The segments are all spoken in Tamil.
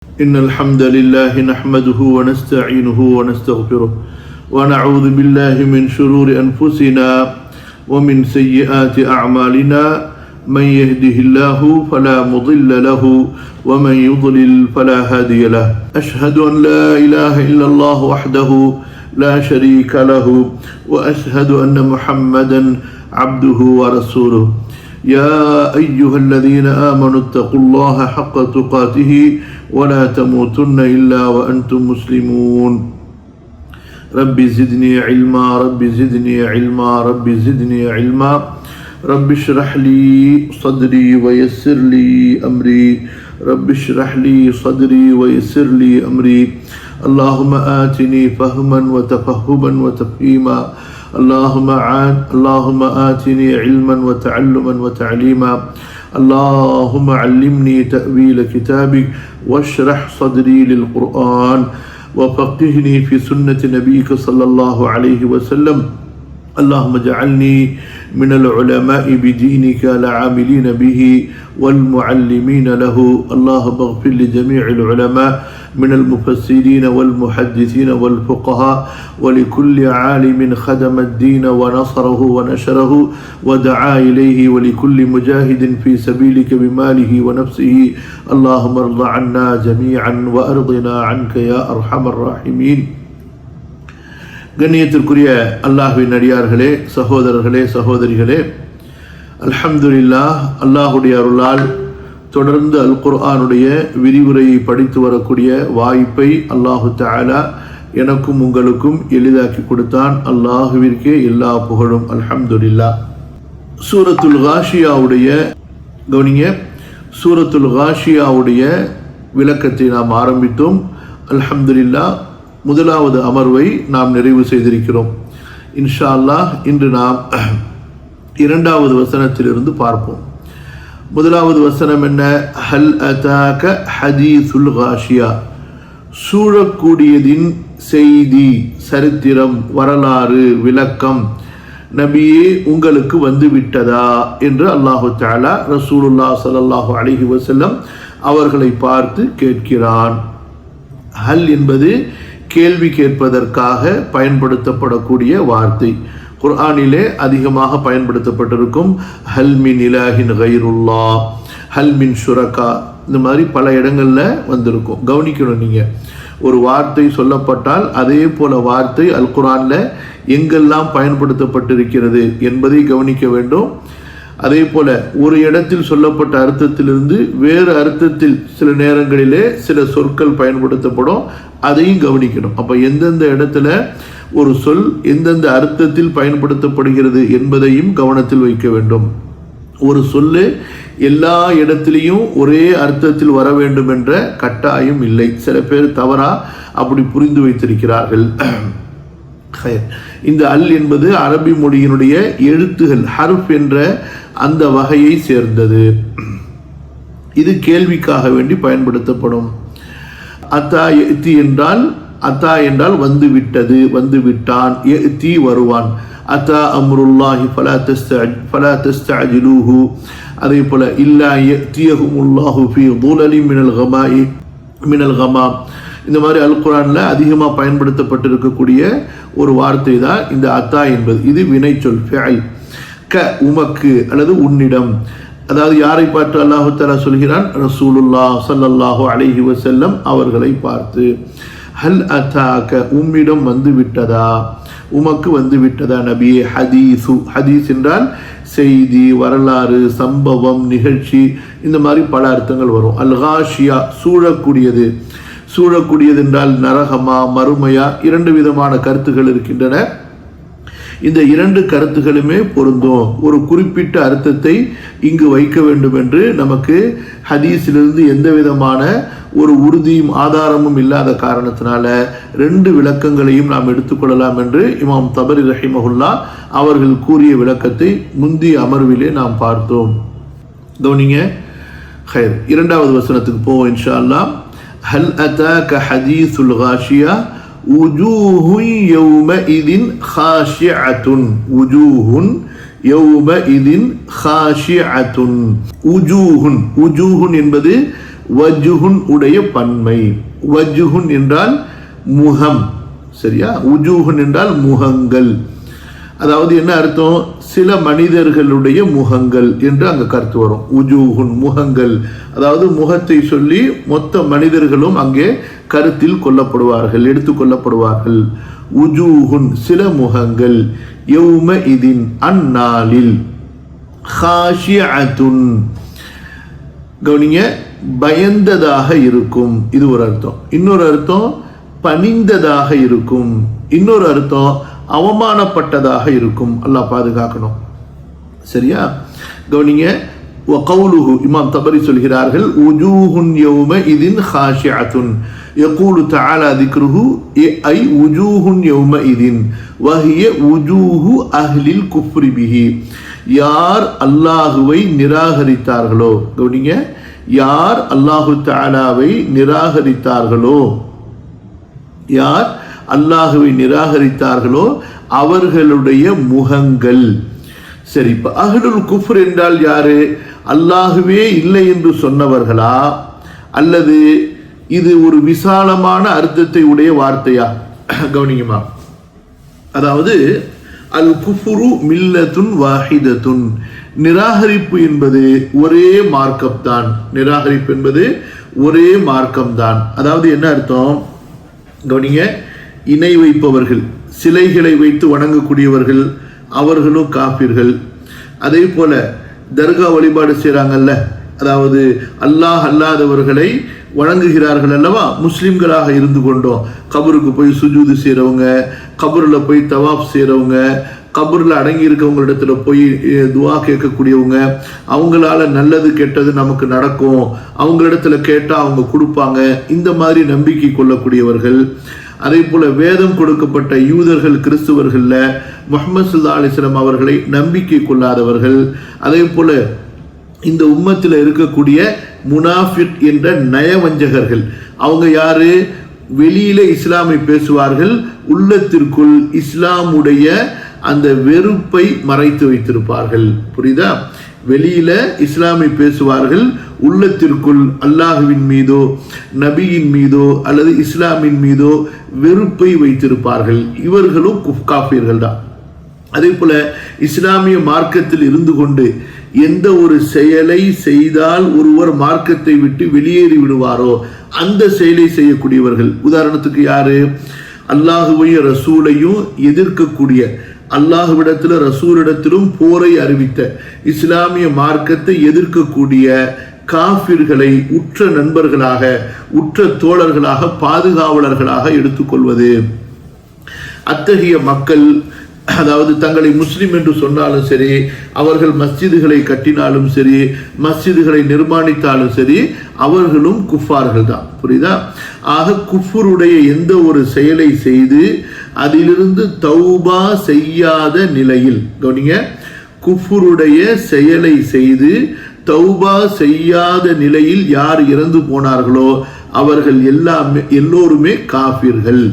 إن الحمد لله نحمده ونستعينه ونستغفره ونعوذ بالله من شرور أنفسنا ومن سيئات أعمالنا من يهده الله فلا مضل له ومن يضلل فلا هادي له أشهد أن لا إله إلا الله وحده لا شريك له وأشهد أن محمدا عبده ورسوله يا أيها الذين آمنوا اتقوا الله حق تقاته ولا تموتن إلا وأنتم مسلمون رب زدني علما رب زدني علما رب زدني علما رب اشرح لي صدري ويسر لي أمري رب اشرح لي صدري ويسر لي أمري اللهم آتني فهما وتفهما وتفهيما اللهم آتني علما وتعلما وتعليما اللهم علمني تأويل كتابك واشرح صدري للقرآن وفقهني في سنة نبيك صلى الله عليه وسلم اللهم اجعلني من العلماء بدينك العاملين به والمعلمين له اللهم اغفر لجميع العلماء من المفسرين والمحدثين والفقهاء ولكل عالم خدم الدين ونصره ونشره ودعا إليه ولكل مجاهد في سبيلك بماله ونفسه اللهم ارض عنا جميعا وأرضنا عنك يا أرحم الراحمين. கண்ணியத்திற்குரிய அல்லாஹ்வின் அடியார்களே, சகோதரர்களே, சகோதரிகளே, அல்ஹம்துலில்லாஹ், அல்லாஹுடைய அருளால் தொடர்ந்து அல் குர்ஆனுடைய விரிவுரையை படித்து வரக்கூடிய வாய்ப்பை அல்லாஹு தஆலா எனக்கும் உங்களுக்கும் எளிதாக்கி கொடுத்தான். அல்லாஹுவிற்கே எல்லா புகழும். அல்ஹம்துலில்லாஹ். சூரத்துல் காஷியாவுடைய கவனிங்க, சூரத்துல் காஷியாவுடைய விளக்கத்தை நாம் ஆரம்பித்தோம். அல்ஹம்துலில்லாஹ், முதலாவது அமர்வை நாம் நிறைவு செய்திருக்கிறோம். இன்ஷா அல்லாஹ் இன்று நாம் இரண்டாவது வசனத்திலிருந்து பார்ப்போம். முதலாவது வசனம் என்ன? ஹல் அதாக ஹதீசுல் காஷியா, சூழக்கூடியதின் செய்தி, சரித்திரம், வரலாறு, விளக்கம் நபியே உங்களுக்கு வந்து விட்டதா என்று அல்லாஹு தஆலா ரசூலுல்லாஹ் ஸல்லல்லாஹு அலைஹி வஸல்லம் அவர்களை பார்த்து கேட்கிறான். ஹல் என்பது கேள்வி கேட்பதற்காக பயன்படுத்தப்படக்கூடிய வார்த்தை. குர்ஆனிலே அதிகமாக பயன்படுத்தப்பட்டிருக்கும் ஹல் மின் இலாஹின் கைருல்லாஹ், ஹல் மின் ஷுரகா, இந்த மாதிரி பல இடங்கள்ல வந்திருக்கும். கவனிக்கணும், நீங்க ஒரு வார்த்தை சொல்லப்பட்டால் அதே போல வார்த்தை அல் குர்ஆன்ல எங்கெல்லாம் பயன்படுத்தப்பட்டிருக்கிறது என்பதை கவனிக்க வேண்டும். அதே போல ஒரு இடத்தில் சொல்லப்பட்ட அர்த்தத்திலிருந்து வேறு அர்த்தத்தில் சில நேரங்களிலே சில சொற்கள் பயன்படுத்தப்படும், அதையும் கவனிக்கணும். அப்ப எந்தெந்த இடத்துல ஒரு சொல் எந்தெந்த அர்த்தத்தில் பயன்படுத்தப்படுகிறது என்பதையும் கவனத்தில் வைக்க வேண்டும். ஒரு சொல்லு எல்லா இடத்திலையும் ஒரே அர்த்தத்தில் வர வேண்டும் என்ற கட்டாயம் இல்லை. சில பேர் தவறா அப்படி புரிந்து வைத்திருக்கிறார்கள். இந்த அல் என்பது அரபி மொழியினுடைய எழுத்துகள், ஹர்ஃப் என்ற அந்த வகையை சேர்ந்தது. இது கேள்விக்காக வேண்டி பயன்படுத்தப்படும். அத்தா யத்தி என்றால், அத்தா என்றால் வந்து விட்டது, வந்து விட்டான். யத்தி வருவான். அத்தா அம்ருல்லாஹி ஃபலா தஸ்தஅஜிலூஹு, அதே போல இல்லா யத்தியஹுமுல்லாஹு ஃபீ துலலின் மினல் கமாம். இந்த மாதிரி அல் குர்ஆன்ல அதிகமாக பயன்படுத்தப்பட்டிருக்கக்கூடிய ஒரு வார்த்தை தான் இந்த அத்தா என்பது. இது வினைச்சொல், ஃபிஅல். க உமக்கு அல்லது உன்னிடம், அதாவது யாரை பார்த்து அல்லாஹு தஆலா சொல்கிறான்? ரசூலுல்லாஹ் ஸல்லல்லாஹு அலைஹி வஸல்லம் அவர்களை பார்த்து. ஹல் அதாக, உம்மிடம் வந்து விட்டதா, உமக்கு வந்து விட்டதா நபியே. ஹதீசு, ஹதீஸ் என்றால் செய்தி, வரலாறு, சம்பவம், நிகழ்ச்சி, இந்த மாதிரி பல அர்த்தங்கள் வரும். அல் காஷியா, சூழக்கூடியது. சூழக்கூடியது என்றால் நரகமா மறுமையா, இரண்டு விதமான கருத்துகள் இருக்கின்றன. இந்த இரண்டு கருத்துகளுமே பொருந்தும். ஒரு குறிப்பிட்ட அர்த்தத்தை இங்கு வைக்க வேண்டும் என்று நமக்கு ஹதீஸிலிருந்து எந்த விதமான ஒரு உறுதியும் ஆதாரமும் இல்லாத காரணத்தினால ரெண்டு விளக்கங்களையும் நாம் எடுத்துக்கொள்ளலாம் என்று இமாம் தபரி ரஹிமஹுல்லா அவர்கள் கூறிய விளக்கத்தை முந்தைய அமர்விலே நாம் பார்த்தோம். கவனிங்க. ஹைர், இரண்டாவது வசனத்துக்கு போவோம் இன்ஷா அல்லாஹ். ஹல் அதாக ஹதீசுல் காஷியா உஜூஹுன் யௌமஇதின் காஷிஅத்துன், உஜூஹுன் யௌமஇதின் காஷிஅத்துன். உஜூஹுன், உஜூஹுன் என்பது வஜ்ஹுன் உடைய பன்மை. வஜ்ஹுன் என்றால் முகம், சரியா? உஜூஹுன் என்றால் முகங்கள். அதாவது என்ன அர்த்தம்? சில மனிதர்களுடைய முகங்கள் என்று அங்க கருத்து வரும். உஜூஹுன் முகங்கள், அதாவது முகத்தை சொல்லி மொத்த மனிதர்களும் அங்கே கருத்தில் கொள்ளப்படுவார்கள், எடுத்துக்கொள்ளப்படுவார்கள். உஜூஹுன் சில முகங்கள், யௌம இதின் அந்நாளில், ஹாஷிஅத்துன் கவனிங்க, பயந்ததாக இருக்கும், இது ஒரு அர்த்தம். இன்னொரு அர்த்தம் பணிந்ததாக இருக்கும், இன்னொரு அர்த்தம் அவமானப்பட்டதாக இருக்கும். அல்லாஹ் பாதுகாக்கணும், சரியா? கவனிங்க, வகவுலுஹு இமாம் தபரி சொல்கிறார்கள், உஜூஹுன் யௌம இதின் ஹாஷிஅத்துன் யகூலு தஆலா திக்ருஹு ஐ உஜூஹுன் யௌம இதின் வஹிய உஜூஹு அஹ்லில் குஃப்ரி பிஹி. யார் அல்லாஹுவை நிராகரித்தார்களோ, கவனிங்க, யார் அல்லாஹு தஆலாவை நிராகரித்தார்களோ, யார் அல்லாஹுவை நிராகரித்தார்களோ அவர்களுடைய முகங்கள். சரி, இப்ப அஹ்லுல் குஃப்ர் என்றால் யாரு? அல்லாஹுவே இல்லை என்று சொன்னவர்களா, அல்லது இது ஒரு விசாலமான அர்த்தத்தை உடைய வார்த்தையா? கவனிக்குமா, அதாவது அல் குஃப்ரு மில்லத்துன் வாஹிதத்துன், நிராகரிப்பு என்பது ஒரே மார்க்கம் தான். நிராகரிப்பு என்பது ஒரே மார்க்கம் தான். அதாவது என்ன அர்த்தம்? கவனிங்க, இணை வைப்பவர்கள், சிலைகளை வைத்து வணங்கக்கூடியவர்கள், அவர்களும் காபிர்கள். அதே போல தர்கா வழிபாடு செய்கிறாங்கல்ல, அதாவது அல்லாஹ் அல்லாதவர்களை வணங்குகிறார்கள் அல்லவா, முஸ்லிம்களாக இருந்து கொண்டோம். கபருக்கு போய் சுஜூது செய்கிறவங்க, கபரில் போய் தவாப் செய்கிறவங்க, கபரில் அடங்கி இருக்கவங்களிடத்துல போய் துவா கேட்கக்கூடியவங்க, அவங்களால நல்லது கெட்டது நமக்கு நடக்கும், அவங்களிடத்துல கேட்டால் அவங்க கொடுப்பாங்க, இந்த மாதிரி நம்பிக்கை கொள்ளக்கூடியவர்கள். அதே போல வேதம் கொடுக்கப்பட்ட யூதர்கள், கிறிஸ்துவர்கள்ல முஹம்மது ஸல்லல்லாஹு அலைஹி வஸல்லம் அவர்களை நம்பிக்கை கொள்ளாதவர்கள். அதே போல இந்த உம்மத்தில் இருக்கக்கூடிய முனாஃபிக் என்ற நயவஞ்சகர்கள். அவங்க யாரு? வெளியில இஸ்லாமை பேசுவார்கள், உள்ளத்திற்குள் இஸ்லாமுடைய அந்த வெறுப்பை மறைத்து வைத்திருப்பார்கள். புரியுதா? வெளியில இஸ்லாமை பேசுவார்கள், உள்ளத்திற்குள் அல்லாஹுவின் மீதோ நபியின் மீதோ அல்லது இஸ்லாமின் மீதோ வெறுப்பை வைத்திருப்பார்கள். இவர்களும் காஃபிர்கள் தான். அதே போல இஸ்லாமிய மார்க்கத்தில் இருந்து கொண்டு எந்த ஒரு செயலை செய்தால் ஒருவர் மார்க்கத்தை விட்டு வெளியேறி விடுவாரோ அந்த செயலை செய்யக்கூடியவர்கள். உதாரணத்துக்கு யாரு? அல்லாஹுவையும் ரசூலையும் எதிர்க்கக்கூடிய, அல்லாஹுவிடத்தில் ரசூலிடத்திலும் போரை அறிவித்த, இஸ்லாமிய மார்க்கத்தை எதிர்க்கக்கூடிய காஃபிர்களை உற்ற நண்பர்களாக, உற்ற தோழர்களாக, பாதுகாவலர்களாக எடுத்துக்கொள்வது. அத்தகைய மக்கள், அதாவது தங்களை முஸ்லிம் என்று சொன்னாலும் சரி, அவர்கள் மஸ்ஜிதுகளை கட்டினாலும் சரி, மஸ்ஜிதுகளை நிர்மாணித்தாலும் சரி, அவர்களும் குஃபார்கள் தான். புரியுதா? ஆக குஃபருடைய எந்த ஒரு செயலை செய்து அதிலிருந்து தௌபா செய்யாத நிலையில், கவனிங்க, குஃபருடைய செயலை செய்து தௌபா செய்யாத நிலையில் யார் இறந்து போனார்களோ அவர்கள் எல்லோருமே காஃபிர்கள்.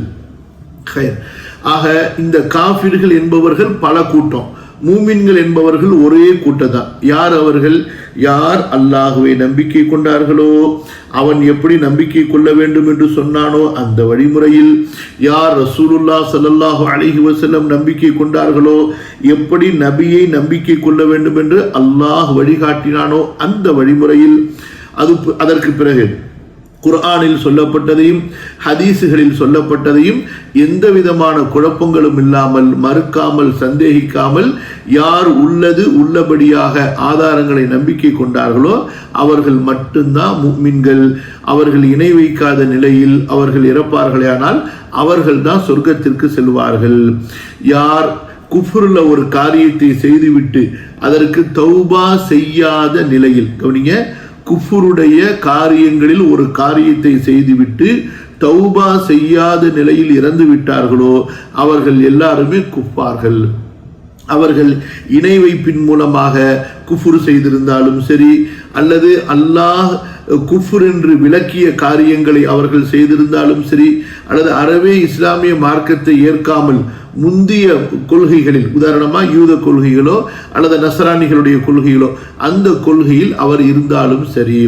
ஆக இந்த காஃபிர்கள் என்பவர்கள் பல கூட்டம், மூமின்கள் என்பவர்கள் ஒரே கூட்டம் தான். யார் அவர்கள்? யார் அல்லாஹுவை நம்பிக்கை கொண்டார்களோ, அவன் எப்படி நம்பிக்கை கொள்ள வேண்டும் என்று சொன்னானோ அந்த வழிமுறையில், யார் ரசூலுல்லாஹ் ஸல்லல்லாஹு அலைஹி வஸல்லம் நம்பிக்கை கொண்டார்களோ, எப்படி நபியை நம்பிக்கை கொள்ள வேண்டும் என்று அல்லாஹ் வழிகாட்டினானோ அந்த வழிமுறையில், அதற்கு பிறகு குர்ஆனில் சொல்லப்பட்டதையும் ஹதீஸுகளில் சொல்லப்பட்டதையும் எந்த விதமான குழப்பங்களும் இல்லாமல், மறுக்காமல், சந்தேகிக்காமல் யார் உள்ளது உள்ளபடியாக ஆதாரங்களை நம்பிக்கை கொண்டார்களோ அவர்கள் மட்டும்தான் முஃமின்கள். அவர்கள் இணை வைக்காத நிலையில் அவர்கள் இறப்பார்களேயானால் அவர்கள் தான் சொர்க்கத்திற்கு செல்வார்கள். யார் குஃப்ருல ஒரு காரியத்தை செய்துவிட்டு அதற்கு தௌபா செய்யாத நிலையில், கவனிங்க, குஃபருடைய காரியங்களில் ஒரு காரியத்தை செய்துவிட்டு தௌபா செய்யாத நிலையில் இறந்து விட்டார்களோ அவர்கள் எல்லாருமே குஃபார்கள். அவர்கள் இணை வைப்பின் மூலமாக குஃபுர் செய்திருந்தாலும் சரி, அல்லது அல்லாஹ் குஃபுர் என்று விளக்கிய காரியங்களை அவர்கள் செய்திருந்தாலும் சரி, அல்லது அறவே இஸ்லாமிய மார்க்கத்தை ஏற்காமல் முந்திய கொள்கைகளில், உதாரணமா யூத கொள்கைகளோ அல்லது நசராணிகளுடைய கொள்கைகளோ, அந்த கொள்கையில் அவர் இருந்தாலும் சரி,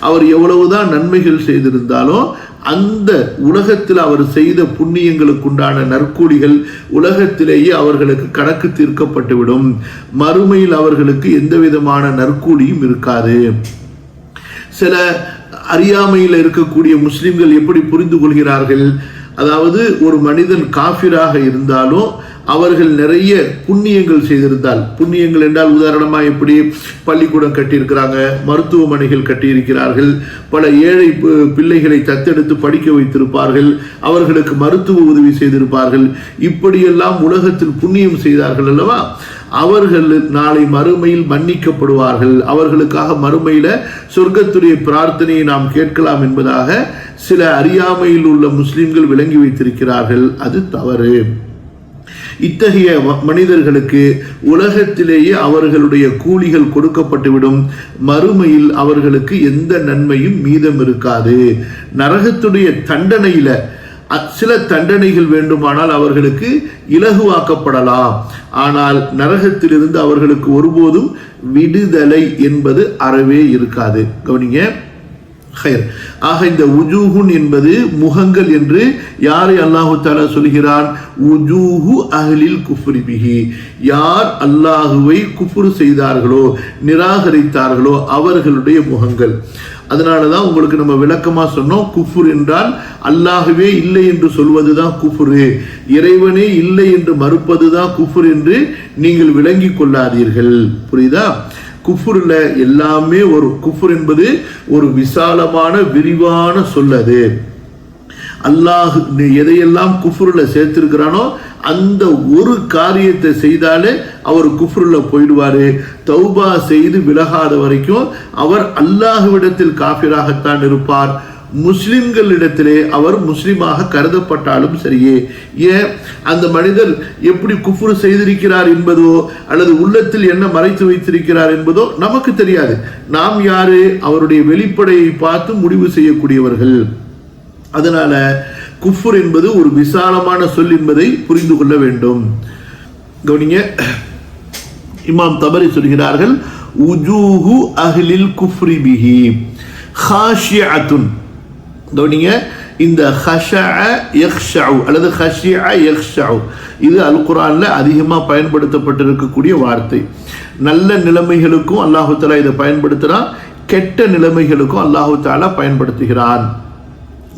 அவர் எவ்வளவுதான் நன்மைகள் செய்திருந்தாலும் அந்த உலகத்தில் அவர் செய்த புண்ணியங்களுக்குண்டான நற்கூலிகள் உலகத்திலேயே அவர்களுக்கு கணக்கு தீர்க்கப்பட்டுவிடும். மறுமையில் அவர்களுக்கு எந்த விதமான நற்கூலியும் இருக்காது. சில அறியாமையில் இருக்கக்கூடிய முஸ்லிம்கள் எப்படி புரிந்து கொள்கிறார்கள்? அதாவது ஒரு மனிதன் காஃபிராக இருந்தாலும் அவர்கள் நிறைய புண்ணியங்கள் செய்திருந்தால், புண்ணியங்கள் என்றால் உதாரணமா எப்படி பள்ளிக்கூடம் கட்டியிருக்கிறாங்க, மருத்துவமனைகள் கட்டியிருக்கிறார்கள், பல ஏழை பிள்ளைகளை தத்தெடுத்து படிக்க வைத்திருப்பார்கள், அவர்களுக்கு மருத்துவ உதவி செய்திருப்பார்கள், இப்படியெல்லாம் உலகத்தில் புண்ணியம் செய்தார்கள் அல்லவா, அவர்கள் நாளை மறுமையில் மன்னிக்கப்படுவார்கள். அவர்களுக்காக மறுமையில சொர்க்கத்துடைய பிரார்த்தனையை நாம் கேட்கலாம் என்பதாக சில அறியாமையில் உள்ள முஸ்லிம்கள் விளங்கி வைத்திருக்கிறார்கள். அது தவறு. இத்தகைய மனிதர்களுக்கு உலகத்திலேயே அவர்களுடைய கூலிகள் கொடுக்கப்பட்டுவிடும். மறுமையில் அவர்களுக்கு எந்த நன்மையும் மீதம் இருக்காது. நரகத்துடைய தண்டனையில சில தண்டனைகள் வேண்டுமானால் அவர்களுக்கு இலகுவாக்கப்படலாம், ஆனால் நரகத்திலிருந்து அவர்களுக்கு ஒருபோதும் விடுதலை என்பது அறவே இருக்காது. கவனிங்க. ஆக இந்த உஜூஹுன் என்பது முகங்கள் என்று யாரை அல்லாஹு தஆலா சொல்கிறான்? உஜூஹு அஹ்லில் குஃப்ரி பிஹி, யார் அல்லாஹுவை குஃப்ர் செய்தார்களோ, நிராகரித்தார்களோ அவர்களுடைய முகங்கள். அதனாலதான் உங்களுக்கு நம்ம விளக்கமா சொன்னோம், குஃப்ர் என்றால் அல்லாஹுவே இல்லை என்று சொல்வதுதான் குஃப்ரு, இறைவனே இல்லை என்று மறுப்பதுதான் குஃப்ர் என்று நீங்கள் விளங்கி கொள்ளாதீர்கள். புரியுதா? குஃப்ருல எல்லாமே ஒரு குஃப்ர் என்பது ஒரு விசாலமான விரிவான சொல்லது. அல்லாஹ் எதையெல்லாம் குஃப்ருல சேர்த்திருக்கிறானோ அந்த ஒரு காரியத்தை செய்தாலே அவர் குஃப்ருல போயிடுவாரு. தௌபா செய்து விலகாத வரைக்கும் அவர் அல்லாஹ்விடத்தில் காஃபிராகத்தான் இருப்பார். முஸ்லிம்களிடத்திலே அவர் முஸ்லிமாக கருதப்பட்டாலும் சரியே. ஏன் அந்த மனிதர் எப்படி குஃப்ரு செய்திருக்கிறார் என்பதோ அல்லது உள்ளத்தில் என்ன மறைத்து வைத்திருக்கிறார் என்பதோ நமக்கு தெரியாது. நாம் யாரு? அவருடைய வெளிப்படையை பார்த்து முடிவு செய்யக்கூடியவர்கள். அதனால குஃப்ர் என்பது ஒரு விசாலமான சொல் என்பதை புரிந்து கொள்ள வேண்டும். கவனிங்க. இமாம் தபரி சொல்கிறார்கள், உஜூஹு அஹ்லில் குஃப்ரி பிஹி ஹாஷிஅத்துன். கவனிங்க. இந்த ஹஷஅ யக்ஷஉ அல்லது ஹஷிஅ யக்ஷஉ இது அல் குர்ஆன்ல அதிகமாக பயன்படுத்தப்பட்டிருக்கக்கூடிய வார்த்தை. நல்ல நிலைமைகளுக்கும் அல்லாஹு தஆலா இதை பயன்படுத்துகிறான், கெட்ட நிலைமைகளுக்கும் அல்லாஹு தஆலா பயன்படுத்துகிறான்.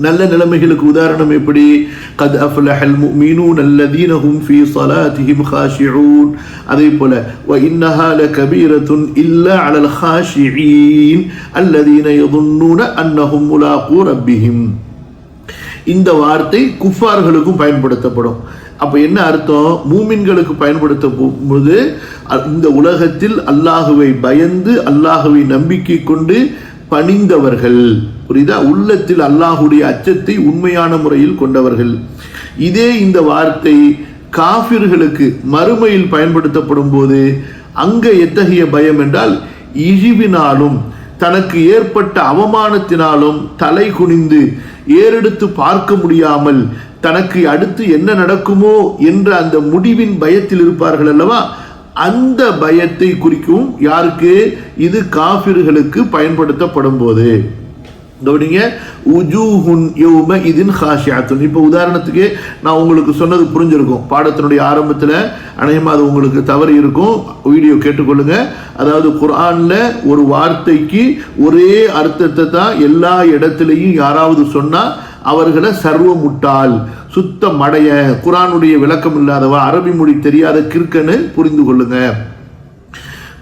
நல்ல நிலைமைகளுக்கு உதாரணம் எப்படி? கத் அஃப்லஹல் முஃமினூன அல்லதீன ஹும் ஃபீ ஸலாத்திஹிம் காஷிஊன். அதே போல வ இன்னஹா லகபீரத்துன் இல்லா அலல் காஷிஈன் அல்லதீன யظنون அன்னஹும் முலாகு ரப்பிஹிம். இந்த வார்த்தை குஃபார்களுக்கும் பயன்படுத்தப்படும். அப்ப என்ன அர்த்தம்? மூமின்களுக்கு பயன்படுத்தும் போது இந்த உலகத்தில் அல்லாஹுவை பயந்து அல்லாஹுவை நம்பிக்கை கொண்டு பணிந்தவர்கள். புரியுதா? உள்ளத்தில் அல்லாஹுடைய அச்சத்தை உண்மையான முறையில் கொண்டவர்கள். இதே இந்த வார்த்தை காஃபிர்களுக்கு மறுமையில் பயன்படுத்தப்படும் போது அங்க எத்தகைய பயம் என்றால், இழிவினாலும் தனக்கு ஏற்பட்ட அவமானத்தினாலும் தலை குனிந்து ஏறெடுத்து பார்க்க முடியாமல் தனக்கு அடுத்து என்ன நடக்குமோ என்ற அந்த முடிவின் பயத்தில் இருப்பார்கள் அல்லவா, அந்த பயத்தை குறிக்கும். யாருக்கு? இது காஃபிர்களுக்கு பயன்படுத்தப்படும் போது. கவனிங்க. உஜூஹுன் யௌம இதின் ஹாஷிஅத்துன். இப்போ உதாரணத்துக்கு நான் உங்களுக்கு சொன்னது புரிஞ்சிருக்கும். பாடத்தினுடைய ஆரம்பத்தில் அநேகமாக அது உங்களுக்கு தவறு இருக்கும், வீடியோ கேட்டுக்கொள்ளுங்க. அதாவது குர்ஆன்ல ஒரு வார்த்தைக்கு ஒரே அர்த்தத்தை தான் எல்லா இடத்துலையும் யாராவது சொன்னா அவர்களை சர்வ முட்டாள், சுத்த மடைய, குர்ஆனுடைய விளக்கம் இல்லாதவா, அரபி மொழி தெரியாத கிறுக்கன்னு புரிந்து கொள்ளுங்க.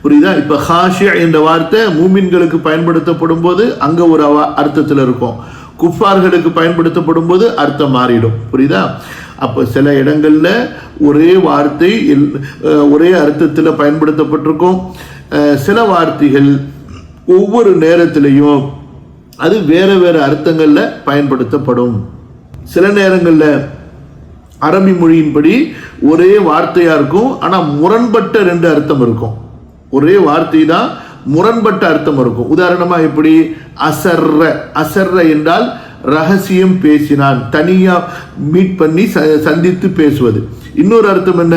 புரியுதா? இப்ப ஹாஷியா என்ற வார்த்தை மூமின்களுக்கு பயன்படுத்தப்படும் போது அங்க ஒரு அர்த்தத்தில் இருக்கும், குஃபார்களுக்கு பயன்படுத்தப்படும் போது அர்த்தம் மாறிடும். புரியுதா? அப்ப சில இடங்கள்ல ஒரே வார்த்தை ஒரே அர்த்தத்தில் பயன்படுத்தப்பட்டிருக்கும். சில வார்த்தைகள் ஒவ்வொரு நேரத்திலையும் அது வேற வேற அர்த்தங்கள்ல பயன்படுத்தப்படும். சில நேரங்கள்ல அரபி மொழியின்படி ஒரே வார்த்தையா இருக்கும், ஆனா முரண்பட்ட ரெண்டு அர்த்தம் இருக்கும். ஒரே வார்த்தை தான் முரண்பட்ட அர்த்தம் இருக்கும். உதாரணமா எப்படி அசர்ற, அசர்ற என்றால் ரகசியம் பேசினான், தனியா மீட் பண்ணி சந்தித்து பேசுவது. இன்னொரு அர்த்தம் என்ன,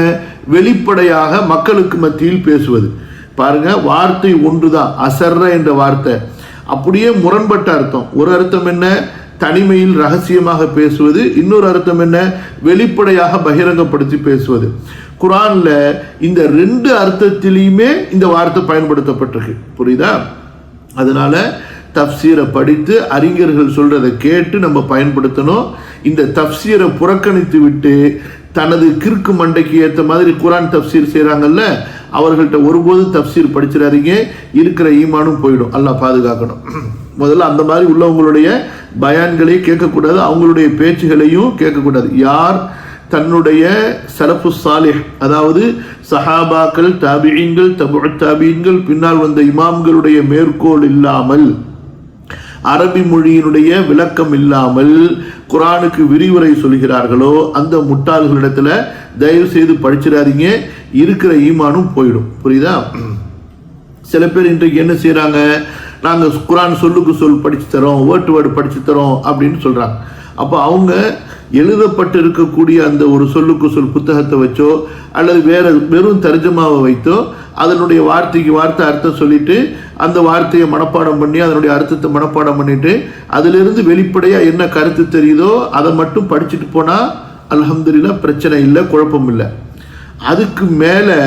வெளிப்படையாக மக்களுக்கு மத்தியில் பேசுவது. பாருங்க, வார்த்தை ஒன்றுதான் அசர்ற என்ற வார்த்தை, அப்படியே முரண்பட்ட அர்த்தம். ஒரு அர்த்தம் என்ன, தனிமையில் ரகசியமாக பேசுவது. இன்னொரு அர்த்தம் என்ன, வெளிப்படையாக பகிரங்கப்படுத்தி பேசுவது. குர்ஆன்ல இந்த ரெண்டு அர்த்தத்திலையுமே இந்த வார்த்தை பயன்படுத்தப்பட்டிருக்கு. புரியுதா? அதனால தப்சீரை படித்து அறிஞர்கள் சொல்றதை கேட்டு நம்ம பயன்படுத்தணும். இந்த தப்சீரை புறக்கணித்து விட்டு தனது கிறுக்கு மண்டைக்கு ஏற்ற மாதிரி குர்ஆன் தப்சீர் செய்கிறாங்கல்ல, அவர்கள்ட்ட ஒருபோது தப்சீர் படிச்சிடாதீங்க, இருக்கிற ஈமானும் போயிடும். அல்லாஹ் பாதுகாக்கணும். முதல்ல அந்த மாதிரி உள்ளவங்களுடைய பயான்களை கேட்கக்கூடாது, அவங்களுடைய பேச்சுகளையும் கேட்கக்கூடாது. யார் தன்னுடைய சலஃபு சாலிஹ், அதாவது சஹாபாக்கள், தாபிஈன்கள், தபுஉத் தாபிஈன்கள், பின்னால் வந்த இமாம்களுடைய மேற்கோள் இல்லாமல், அரபி மொழியினுடைய விளக்கம் இல்லாமல் குர்ஆனுக்கு விரிவுரை சொல்கிறார்களோ அந்த முட்டாள்களிடத்துல தயவு செய்து படிச்சிடாதீங்க, இருக்கிற ஈமானும் போயிடும். புரியுதா? சில பேர் இன்றைக்கு என்ன செய்யறாங்க, நாங்கள் குர்ஆன் சொல்லுக்கு சொல் படிச்சு தரோம், வேர்ட் டு வேர்டு படிச்சு தரோம் அப்படின்னு சொல்றாங்க. அப்போ அவங்க எழுதப்பட்டு இருக்கக்கூடிய அந்த ஒரு சொல்லுக்கு சொல் புத்தகத்தை வச்சோ அல்லது வெறும் தர்ஜமாவை வைத்தோ அதனுடைய வார்த்தைக்கு வார்த்தை அர்த்தம் சொல்லிட்டு அந்த வார்த்தையை மனப்பாடம் பண்ணி அதனுடைய அர்த்தத்தை மனப்பாடம் பண்ணிட்டு அதிலிருந்து வெளிப்படையாக என்ன கருத்து தெரியுதோ அதை மட்டும் படிச்சுட்டு போனால் அல்ஹம்துலில்லாஹ் பிரச்சனை இல்லை, குழப்பம் இல்லை. அதுக்கு மேலே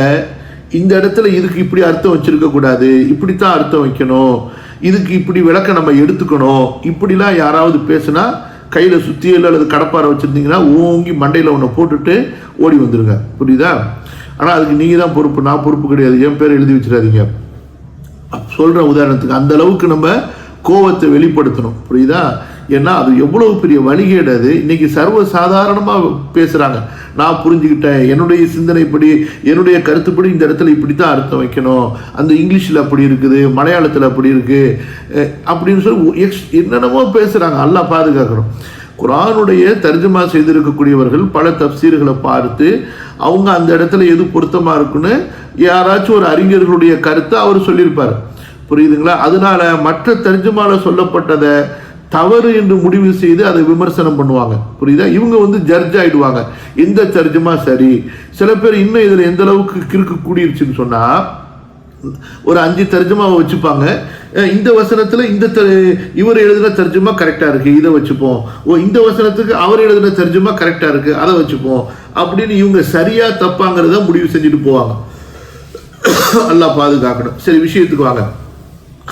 இந்த இடத்துல இதுக்கு இப்படி அர்த்தம் வச்சிருக்க கூடாது, இப்படித்தான் அர்த்தம் வைக்கணும், இதுக்கு இப்படி விளக்க நம்ம எடுத்துக்கணும், இப்படிலாம் யாராவது பேசுனா கையில் சுத்தியல் அல்லது கடப்பாரை வச்சுருந்தீங்கன்னா ஓங்கி மண்டையில் ஒன்று போட்டுட்டு ஓடி வந்துடுங்க. புரியுதா? ஆனால் அதுக்கு நீங்கள் தான் பொறுப்பு, நான் பொறுப்பு கிடையாது. என் பேர் எழுதி வச்சிடாதீங்க. சொல்கிற உதாரணத்துக்கு அந்த அளவுக்கு நம்ம கோவத்தை வெளிப்படுத்தணும். புரியுதா? ஏன்னா அது எவ்வளவு பெரிய வழிகேடு. அது இன்னைக்கு சர்வ சாதாரணமாக பேசுகிறாங்க. நான் புரிஞ்சுக்கிட்டேன், என்னுடைய சிந்தனைப்படி என்னுடைய கருத்துப்படி இந்த இடத்துல இப்படி தான் அர்த்தம் வைக்கணும், அந்த இங்கிலீஷில் அப்படி இருக்குது, மலையாளத்தில் அப்படி இருக்குது அப்படின்னு சொல்லி என்னென்னமோ பேசுகிறாங்க. அல்லாஹ் பாதுகாக்கணும். குர்ஆனுடைய தர்ஜமா செய்திருக்கக்கூடியவர்கள் பல தப்சீர்களை பார்த்து அவங்க அந்த இடத்துல எது பொருத்தமாக இருக்குன்னு யாராச்சும் ஒரு அறிஞர்களுடைய கருத்தை அவர் சொல்லியிருப்பார். புரியுதுங்களா? அதனால மற்ற தர்ஜமால சொல்லப்பட்டதை தவறு என்று முடிவு செய்து அதை விமர்சனம் பண்ணுவாங்க. புரியுதா? இவங்க ஜட்ஜ் ஆயிடுவாங்க, எந்த தர்ஜமா சரி. சில பேர் இன்னும் இதில் எந்த அளவுக்கு கிறுக்கு கூடிருச்சுன்னு சொன்னா ஒரு 5 தர்ஜமாவை வச்சுப்பாங்க. இந்த வசனத்தில் இவர் எழுதின தர்ஜமா கரெக்டாக இருக்கு, இதை வச்சுப்போம். இந்த வசனத்துக்கு அவர் எழுதின தர்ஜமா கரெக்டாக இருக்கு, அதை வச்சுப்போம் அப்படின்னு இவங்க சரியா தப்பாங்கிறத முடிவு செஞ்சுட்டு போவாங்க. அல்லாஹ் பாதுகாக்கணும். சரி, விஷயத்துக்கு வாங்க.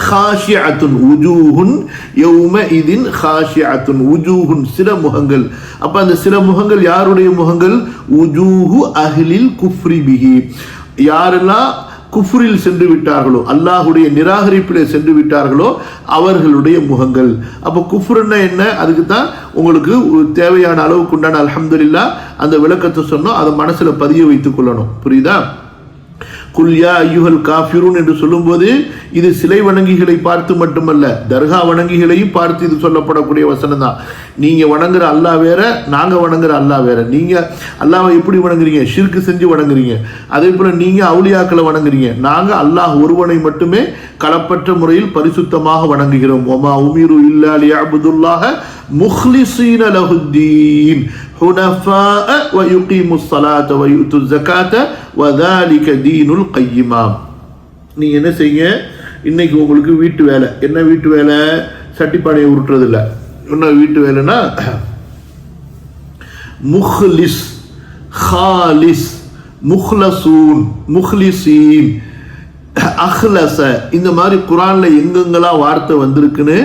ஹாஷிஅத்துன் உஜூஹுன் யௌமஇதின் ஹாஷிஅத்துன், உஜூஹுன் சில முகங்கள். அப்ப அந்த சில முகங்கள் யாருடைய முகங்கள்? உஜூஹு அஹ்லில் குஃப்ரி பிஹி, யாரெல்லாம் குஃப்ரில் சென்று விட்டார்களோ, அல்லாஹுடைய நிராகரிப்பிலே சென்று விட்டார்களோ அவர்களுடைய முகங்கள். அப்போ குஃப்ருன்னா என்ன? அதுக்கு தான் உங்களுக்கு தேவையான அளவுக்கு உண்டான அல்ஹம்துலில்லாஹ் அந்த விளக்கத்தை சொன்னோம், அதை மனசுல பதிய வைத்துக் கொள்ளணும். புரியுதா? குல் யா அய்யுஹல் காஃபிரூன் என்று சொல்லும்போது இது சிலை வணங்கிகளை பார்த்து மட்டுமல்ல, தர்கா வணங்கிகளையும் பார்த்து இது சொல்லப்படக்கூடிய வசனம் தான். நீங்க வணங்குற அல்லாஹ் வேற, நாங்க வணங்குற அல்லாஹ் வேற. நீங்க அல்லாஹ்வை எப்படி வணங்குறீங்க? ஷிர்க் செஞ்சு வணங்குறீங்க. அதே போல நீங்க அவுலியாக்களை வணங்குறீங்க. நாங்க அல்லாஹ் ஒருவனை மட்டுமே களப்பற்ற முறையில் பரிசுத்தமாக வணங்குகிறோம். வமா உமிரு இல்லா லியஅபுதுல்லாஹ முஹ்லிஸீன லஹுத்தீன் ஹுனஃபாஅ வ யுகீமுஸ் ஸலாத வ யுத்துஸ் ஸகாத வ ذلك தீனுல் கையிமா. நீங்க என்ன செய்யுங்க? இன்னைக்கு உங்களுக்கு வீட்டு வேலை என்ன? வீட்டு வேலை சட்டிப்பானையை உருட்டுறது இல்லை. என்ன வீட்டு வேலைன்னா முஹ்லிஸ், ஹாலிஸ், முஹ்லசூன், முஹ்லிசீன், அஹ்லஸ, இந்த மாதிரி குர்ஆன்ல எங்கெங்கெல்லாம் வார்த்தை வந்திருக்குன்னு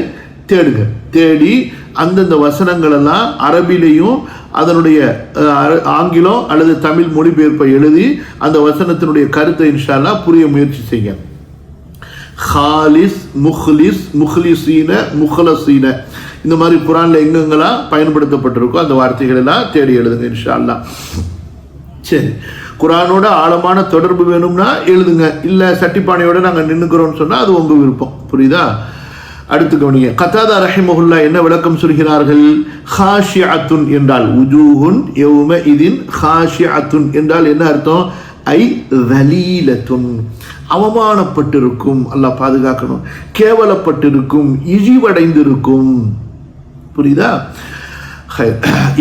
தேடுங்க. தேடி அந்தந்த வசனங்கள் எல்லாம் அரபிலையும் அதனுடைய ஆங்கிலம் அல்லது தமிழ் மொழிபெயர்ப்பை எழுதி அந்த வசனத்தினுடைய கருத்தை இன்ஷா அல்லாஹ் புரிய முயற்சி செய்யுங்க. ஹாலிஸ், முஹ்லிஸ், முஹ்லிசீன, முஹ்லசீன, இந்த மாதிரி குர்ஆன்ல எங்கெங்கெல்லாம் பயன்படுத்தப்பட்டிருக்கோ அந்த வார்த்தைகள் எல்லாம் தேடி எழுதுங்க இன்ஷா அல்லாஹ். சரி, குர்ஆனோட ஆழமான தொடர்பு வேணும்னா எழுதுங்க. இல்ல சட்டிப்பானையோட நாங்க நின்னுக்கிறோம்னு சொன்னா அது உங்க விருப்பம். புரியுதா? அடுத்து கவனிங்க. கதாதா ரஹிமஹுல்லாஹ் என்ன விளக்கம் சொல்கிறார்கள்? ஹாஷிஅத்துன் என்றால் உஜூஹுன் யௌமஇதின் ஹாஷிஅத்துன் என்றால் என்ன அர்த்தம்? ஐ தலீலத்துன், அவமானப்பட்டிருக்கும், அல்லாஹ் பாதுகாக்கணும், கேவலப்பட்டிருக்கும், இழிவடைந்திருக்கும். புரியுதா?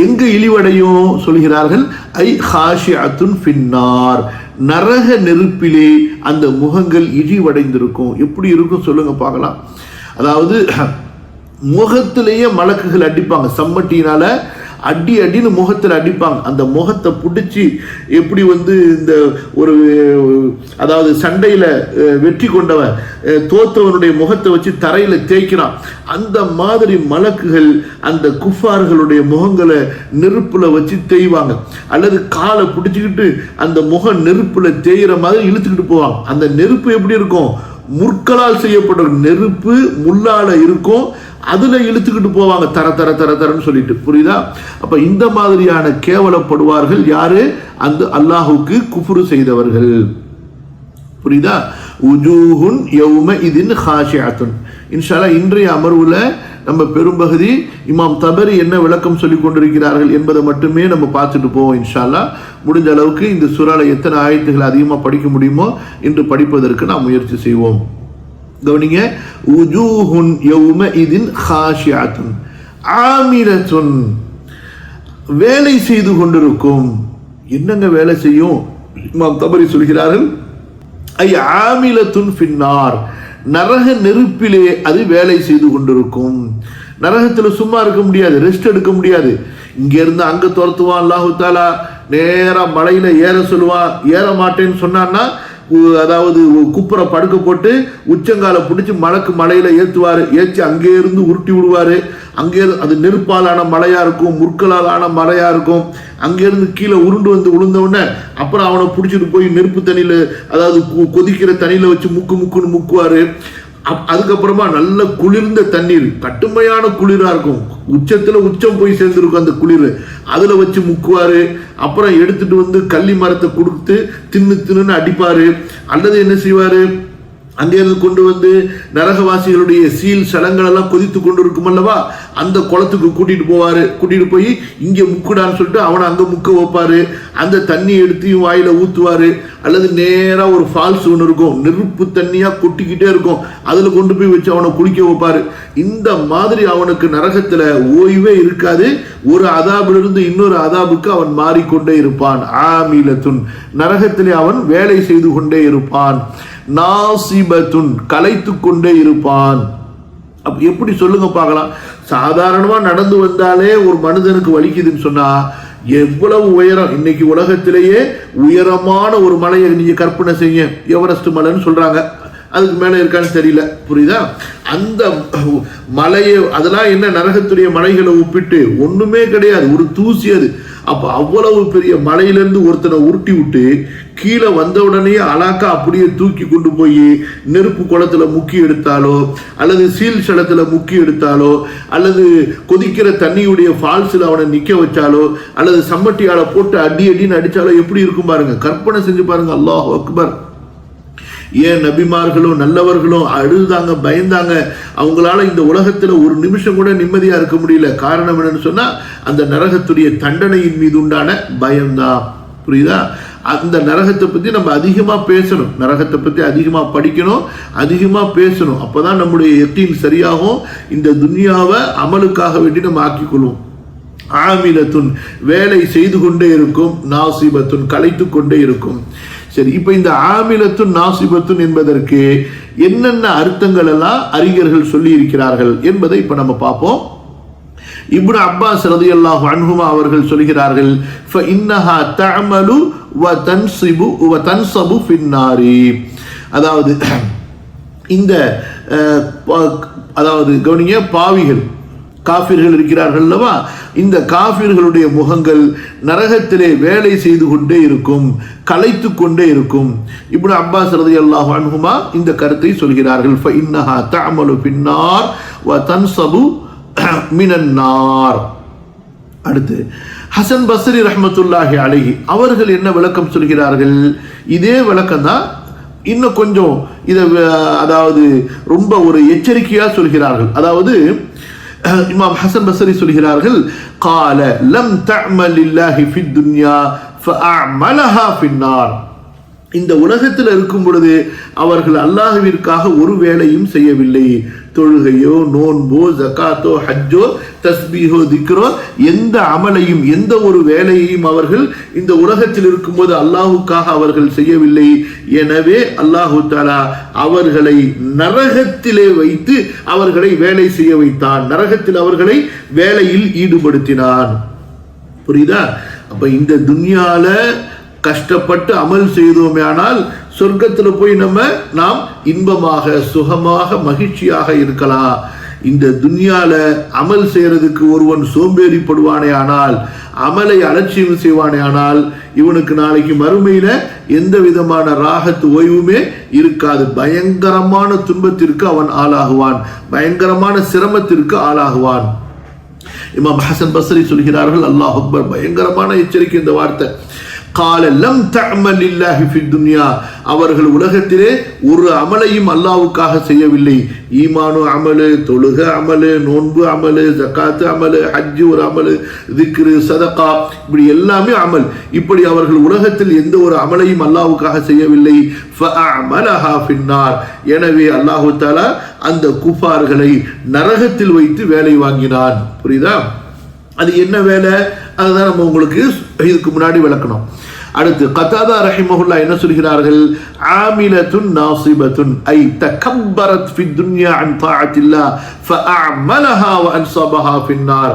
எங்க இழிவடையும் சொல்கிறார்கள், ஐ ஹாஷிஅத்துன் ஃபின்னார், நரக நெருப்பிலே அந்த முகங்கள் இழிவடைந்திருக்கும். எப்படி இருக்கும் சொல்லுங்க பார்க்கலாம். அதாவது முகத்திலேயே மலக்குகள் அடிப்பாங்க, சம்மட்டினால அடின்னு முகத்தில் அடிப்பாங்க. அந்த முகத்தை பிடிச்சி எப்படி இந்த ஒரு அதாவது சண்டையில் வெற்றி கொண்டவன் தோத்தவனுடைய முகத்தை வச்சு தரையில் தேய்க்கிறான், அந்த மாதிரி மலக்குகள் அந்த குஃபார்களுடைய முகங்களை நெருப்புல வச்சு தேய்வாங்க. அல்லது காலை பிடிச்சிக்கிட்டு அந்த முகம் நெருப்புல தேய்கிற மாதிரி இழுத்துக்கிட்டு போவாங்க. அந்த நெருப்பு எப்படி இருக்கும்? முற்களால் செய்யப்பட்ட நெருப்பு, முள்ளால இருக்கும், அதுல இழுத்துக்கிட்டு போவாங்க தர தர தர தரன்னு சொல்லிட்டு. புரியுதா? அப்ப இந்த மாதிரியான கேவலப்படுவார்கள் யாரு? அந்த அல்லாஹுக்கு குஃப்ரு செய்தவர்கள். புரியுதா? உஜூஹுன் யௌமஇதின் ஹாஷிஅத்துன். இன்ஷா அல்லாஹ் இன்றைய அமர்வுல நம்ம பெரும்பகுதி இமாம் தபரி என்ன விளக்கம் சொல்லி கொண்டிருக்கிறார்கள் என்பதை மட்டுமே நம்ம பார்த்துட்டு போவோம். இன்ஷா அல்லாஹ் முடிஞ்ச அளவுக்கு இந்த சூறால எத்தனை ஆயத்துகள் அதிகமாக படிக்க முடியுமோ இன்று படிப்பதற்கு நாம் முயற்சி செய்வோம். கவனிங்க, உஜூஹுன் யௌமஇதின் ஹாஷிஅத்துன் ஆமிலத்துன், வேலை செய்து கொண்டிருக்கும். என்னங்க வேலை செய்யும்? இமாம் தபரி சொல்கிறார்கள், ஐ ஆமிலத்துன் ஃபின்னார், நரக நெருப்பிலே அது வேலை செய்து கொண்டிருக்கும். நரகத்தில் சும்மா இருக்க முடியாது, ரெஸ்ட் எடுக்க முடியாது. இங்க இருந்து அங்க துரத்துவான் அல்லாஹு தாலா, நேரா மலையில ஏற சொல்லுவான். ஏற மாட்டேன்னு சொன்னான்னா அதாவது குப்புற படுக்க போட்டு உச்சங்கால பிடிச்சி மலையில ஏற்றுவாரு, ஏற்றி அங்கே இருந்து உருட்டி விடுவாரு. அங்கே அது நெருப்பாலான மலையா இருக்கும், முற்களால் ஆன மலையா இருக்கும். அங்கேருந்து கீழே உருண்டு விழுந்த உடனே அப்புறம் அவனை பிடிச்சிட்டு போய் நெருப்பு தண்ணியில, அதாவது கொதிக்கிற தண்ணியில வச்சு முக்குன்னு முக்குவாரு. அதுக்கப்புறமா நல்ல குளிர்ந்த தண்ணீர், கட்டுமையான குளிரா இருக்கும், உச்சத்துல உச்சம் போய் சேர்ந்துருக்கும் அந்த குளிர், அதுல வச்சு முக்குவாரு. அப்புறம் எடுத்துட்டு கள்ளி மரத்தை கொடுத்து தின்னு அடிப்பாரு. அல்லது என்ன செய்வாரு, அங்கிருந்து கொண்டு நரகவாசிகளுடைய சீல் சலங்கள் எல்லாம் கொதித்து கொண்டு இருக்கும் அல்லவா, அந்த குளத்துக்கு கூட்டிட்டு போய் இங்க முக்குடான்னு சொல்லிட்டு அவனை அங்க முக்க வைப்பாரு. அந்த தண்ணி எடுத்து வாயில ஊத்துவாரு. அல்லது நேரா ஒரு ஃபால்ஸ் ஒன்று இருக்கும், நெருப்பு தண்ணியா கொட்டிக்கிட்டே இருக்கும், அதுல கொண்டு போய் வச்சு அவனை குளிக்க வைப்பாரு. இந்த மாதிரி அவனுக்கு நரகத்துல ஓய்வே இருக்காது. ஒரு அதாபிலிருந்து இன்னொரு அதாபுக்கு அவன் மாறிக்கொண்டே இருப்பான். ஆமிலத்துன், நரகத்திலே அவன் வேலை செய்து கொண்டே இருப்பான். நாசிபத்துன், கலைத்து கொண்டே இருப்பான். அப்ப எப்படி சொல்லுங்க பார்க்கலாம். சாதாரணமா நடந்து வந்தாலே ஒரு மனிதனுக்கு வலிக்குதுன்னு சொன்னா எவ்வளவு உயரம். இன்னைக்கு உலகத்திலேயே உயரமான ஒரு மலையை நீங்க கற்பனை செய்ய, எவரெஸ்ட் மலைன்னு சொல்றாங்க, அதுக்கு மேல இருக்கான்னு தெரியல. புரியுதா? அந்த மலையை, அதெல்லாம் என்ன நரகத்துடைய மலைகளை ஒப்பிட்டு ஒண்ணுமே கிடையாது, ஒரு தூசி அது. அப்ப அவ்வளவு பெரிய மலையிலிருந்து ஒருத்தனை உருட்டி விட்டு கீழே வந்த உடனே அலாக்கா அப்படியே தூக்கி கொண்டு போய் நெருப்பு குளத்துல முக்கி எடுத்தாலோ, அல்லது சீல் சலத்துல முக்கி எடுத்தாலோ, அல்லது கொதிக்கிற தண்ணியுடைய ஃபால்ஸ்ல அவனை நிக்க வச்சாலோ, அல்லது சம்மட்டியால போட்டு அடின்னு அடிச்சாலோ எப்படி இருக்கும் பாருங்க. கற்பனை செஞ்சு பாருங்க. அல்லாஹ் அக்பர். ஏன் நபிமார்களும் நல்லவர்களும் அழுதாங்க, பயந்தாங்க. அவங்களால இந்த உலகத்துல ஒரு நிமிஷம் கூட நிம்மதியா இருக்க முடியல. காரணம் என்னன்னு சொன்னா அந்த நரகத்துடைய தண்டனையின் மீது உண்டான பயம்தான். புரியுதா? அந்த நரகத்தை பத்தி நம்ம அதிகமா பேசணும், நரகத்தை பத்தி அதிகமா படிக்கணும், அதிகமா பேசணும். அப்பதான் நம்முடைய யக்கீன் சரியாகும். இந்த துன்யாவை அமலுக்காக வேண்டி நம்ம ஆக்கிக்கொள்வோம். ஆமிலத்துன், வேலை செய்து கொண்டே இருக்கும். நாசிபத்துன், கலைத்து கொண்டே இருக்கும். சரி, இப்ப இந்த ஆமிலத்துன் நாசிபத்துன் என்பதற்கு என்னென்ன அர்த்தங்கள் எல்லாம் அறிஞர்கள் சொல்லி இருக்கிறார்கள் என்பதை இப்ப நம்ம பார்ப்போம். இப்னு அப்பாஸ் ரலியல்லாஹு அன்ஹுமா அவர்கள் சொல்கிறார்கள், ஃபஇன்னஹா தஅமலு வ தன்ஸிபு வ தன்ஸபு ஃபின்னாரி. அதாவது இந்த அதாவது கவனிங்க, பாவிகள் காஃபிர்கள் இருக்கிறார்கள் அல்லவா, இந்த காஃபிர்களுடைய முகங்கள் நரகத்திலே வேலை செய்து கொண்டே இருக்கும், கலைத்து கொண்டே இருக்கும். இப்னு அப்பாஸ் ரலியல்லாஹு அன்ஹுமா இந்த கருத்தை சொல்கிறார்கள். ஃபஇன்னஹா தஅமலு ஃபின்னார் வ தன்ஸபு மினன் நார். அடுத்து ஹசன் பஸ்ரி ரஹ்மத்துல்லாஹி அலைஹி அவர்கள் என்ன விளக்கம் சொல்கிறார்கள்? இதே விளக்கம் தான், இன்னும் கொஞ்சம் இதை அதாவது ரொம்ப ஒரு எச்சரிக்கையா சொல்கிறார்கள். அதாவது இமாம் ஹசன் பஸ்ரி சொல்கிறார்கள், قال لم تعمل لله في الدنيا فأعملها في النار. இந்த உலகத்தில் இருக்கும் பொழுது அவர்கள் அல்லாஹ்விற்காக ஒரு வேலையும் செய்யவில்லை. தொழுகையோ, நோன்போ, ஜகாத்தோ, ஹஜ்ஜோ, தஸ்பீஹோ, திக்ரோ, எந்த அமலையும் எந்த ஒரு வேலையையும் அவர்கள் இந்த உலகத்தில் இருக்கும்போது அல்லாஹுக்காக அவர்கள் செய்யவில்லை. எனவே அல்லாஹு தஆலா அவர்களை நரகத்திலே வைத்து அவர்களை வேலை செய்ய வைத்தான். நரகத்தில் அவர்களை வேலையில் ஈடுபடுத்தினான். புரியுதா? அப்ப இந்த துன்யால கஷ்டப்பட்டு அமல் செய்தோமே ஆனால் சொர்க்கத்தில் போய் நாம் இன்பமாக, சுகமாக, மகிழ்ச்சியாக இருக்கலாம். இந்த துன்யால அமல் செய்யறதுக்கு ஒருவன் சோம்பேறிப்படுவானே ஆனால், அமலை அலட்சியம் செய்வானே ஆனால், இவனுக்கு நாளைக்கு மறுமையில எந்த விதமான ராகத்து ஓய்வுமே இருக்காது. பயங்கரமான துன்பத்திற்கு அவன் ஆளாகுவான், பயங்கரமான சிரமத்திற்கு ஆளாகுவான். இமாம் ஹசன் பஸ்ரி சொல்கிறார்கள், அல்லாஹ் அக்பர், பயங்கரமான எச்சரிக்கை இந்த வார்த்தை. அவர்கள் உலகத்திலே ஒரு அமலையும் அல்லாஹ்வுக்காக செய்யவில்லை. ஈமானு அமலு, தொழுக அமலு, நோன்பு அமலு, ஜகாத்து அமலு, ஹஜ்ஜு ஒரு அமலு, திக்ரு, சதகா, இப்படி எல்லாமே அமல். இப்படி அவர்கள் உலகத்தில் எந்த ஒரு அமலையும் அல்லாஹ்வுக்காக செய்யவில்லை. எனவே அல்லாஹு தஆலா அந்த குஃபார்களை நரகத்தில் வைத்து வேலை வாங்கினான். புரியுதா? அது என்ன வேலை? அதுதான் நம்ம உங்களுக்கு இதுக்கு முன்னாடி விளக்கணும். அடுத்து கதாதா ரஹிமஹுல்லாஹ் என்ன சொல்கிறார்கள்? ஆமிலத்துன் நாசிபத்துன் ஐ தகப்பரத் ஃபி துன்யா அன் தாஅத்தில்லாஹ் ஃபஅஅமலஹா வ அன்ஸபஹா ஃபின்னார்.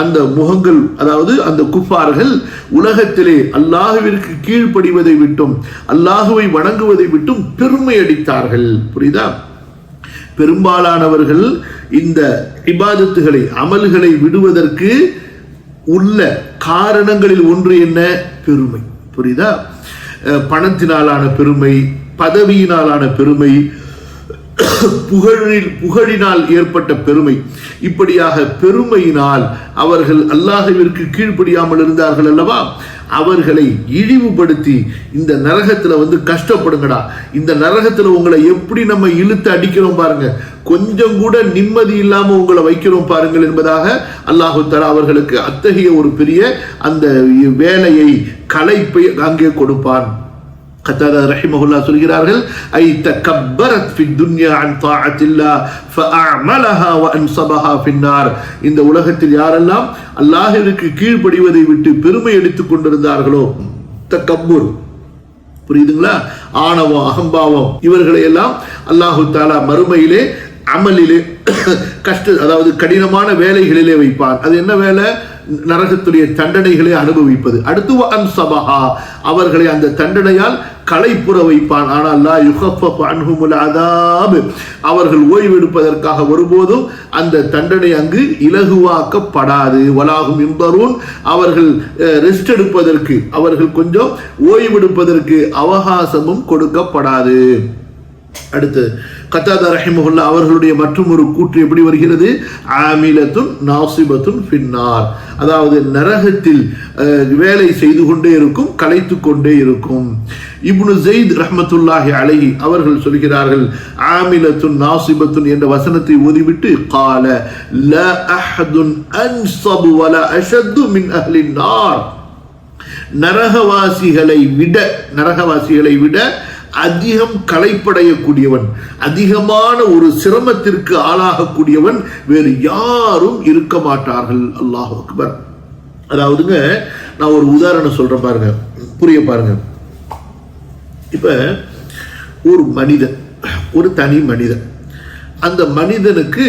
அந்த முகங்கள், அதாவது அந்த குஃபார்கள் உலகத்திலே அல்லாஹ்விற்கு கீழ்ப்படிவதை விட்டும் அல்லாஹ்வை வணங்குவதை விட்டும் பெருமை அடித்தார்கள். புரியுதா? பெரும்பாலானவர்கள் இந்த இபாதத்துகளை, அமல்களை விடுவதற்கு உள்ள காரணங்களில் ஒன்று என்ன? பெருமை. புரியுதா? பணத்தினாலான பெருமை, பதவியினாலான பெருமை, புகழினால் ஏற்பட்ட பெருமை. இப்படியாக பெருமையினால் அவர்கள் அல்லாஹ்விற்கு கீழ்ப்படியாமல் இருந்தார்கள் அல்லவா? அவர்களை இழிவுபடுத்தி இந்த நரகத்துல கஷ்டப்படுங்கடா, இந்த நரகத்துல உங்களை எப்படி நம்ம இழுத்து அடிக்கிறோம் பாருங்க, கொஞ்சம் கூட நிம்மதி இல்லாம உங்களை வைக்கிறோம் பாருங்கள் என்பதாக அல்லாஹு தஆலா அவர்களுக்கு அத்தகைய ஒரு பெரிய அந்த வேலையை, களைப்பை அங்கே கொடுப்பான். கதாதா ரஹிமஹுல்லாஹ் சொல்கிறார்கள், ஐ தகப்பரத் ஃபி துன்யா அன் தாஅத்தில்லாஹ் ஃபஅஅமலஹா வ அன்ஸபஹா ஃபின்னார். இந்த உலகத்தில் யாரெல்லாம் அல்லாஹ்விற்கு கீழ்ப்படிவதை விட்டு பெருமை எடுத்துக் கொண்டிருந்தார்களோ, தகப்புர், புரியுதுங்களா, ஆணவம், அகம்பாவம், இவர்களை எல்லாம் அல்லாஹு தஆலா மறுமையிலே அமலிலே அதாவது கடினமான வேலைகளிலே வைப்பான். அது என்ன வேலை? நரகத்துடைய தண்டனைகளை அனுபவிப்பது. அடுத்து அன்ஸபஹா, அவர்களை அந்த தண்டனையால் களைப்புற வைப்பான். ஆனால் லா யுகஃபஃபு அன்ஹுமுல் அஸாப், அவர்கள் ஓய்வெடுப்பதற்காக ஒருபோதும் அந்த தண்டனை அங்கு இலகுவாக்கப்படாது. வலாஹும் யுன்தரூன், அவர்கள் ரெஸ்ட் எடுப்பதற்கு, அவர்கள் கொஞ்சம் ஓய்வெடுப்பதற்கு அவகாசமும் கொடுக்கப்படாது. அடுத்து கதாதா ரஹிமஹுல்லாஹ் அவர்களுடைய மற்றும் ஒரு கூற்று எப்படி வருகிறது? ஆமிலத்துன் நாசிபத்துன் ஃபின்னார், அதாவது நரகத்தில் வேலை செய்து கொண்டே இருக்கும், களைத்து கொண்டே இருக்கும். இப்னு ஸைத் ரஹ்மத்துல்லாஹி அலைஹி அவர்கள் சொல்கிறார்கள், ஆமிலத்துன் நாசிபத்துன் என்ற வசனத்தை ஓதிவிட்டு, قال لا احد انصب ولا اشد من اهل النار, நரகவாசிகளை விட அதிகம் களைப்படையக்கூடியவன், அதிகமான ஒரு சிரமத்திற்கு ஆளாகக்கூடியவன் வேறு யாரும் இருக்க மாட்டார்கள். அல்லாஹ் அக்பர். அதாவதுங்க, நான் ஒரு உதாரணம் சொல்றேன் பாருங்க, புரிய பாருங்க. இப்ப ஒரு மனிதன், ஒரு தனி மனிதன், அந்த மனிதனுக்கு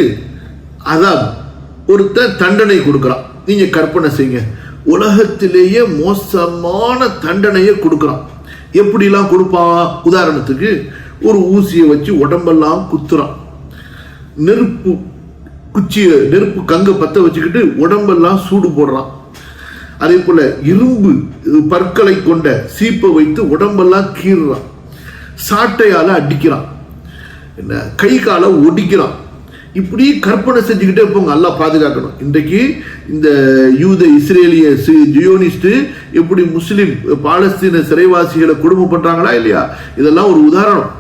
அதான் ஒருத்தன் தண்டனை கொடுக்கிறான். நீங்க கற்பனை செய்யுங்க, உலகத்திலேயே மோசமான தண்டனையை கொடுக்கிறான். எப்படிலாம் கொடுப்பான்? உதாரணத்துக்கு ஒரு ஊசியை வச்சு உடம்பெல்லாம் குத்துறான், நெருப்பு கங்க பத்த வச்சுக்கிட்டு உடம்பெல்லாம் சூடு போடுறான். அதே போல இரும்பு பற்களை கொண்ட சீப்பை வைத்து உடம்பெல்லாம் கீறுறான், சாட்டையால அடிக்கிறான், என்ன கை காலை ஒடிக்கிறான். இப்படி கற்பனை செஞ்சுக்கிட்டே போங்க. அல்லாஹ் பாதுகாக்கணும். இன்றைக்கு இந்த யூத இஸ்ரேலிய ஜியோனிஸ்ட் எப்படி முஸ்லிம் பாலஸ்தீன சிறைவாசிகளை கொடுமை பண்றாங்களா இல்லையா? இதெல்லாம் ஒரு உதாரணம்.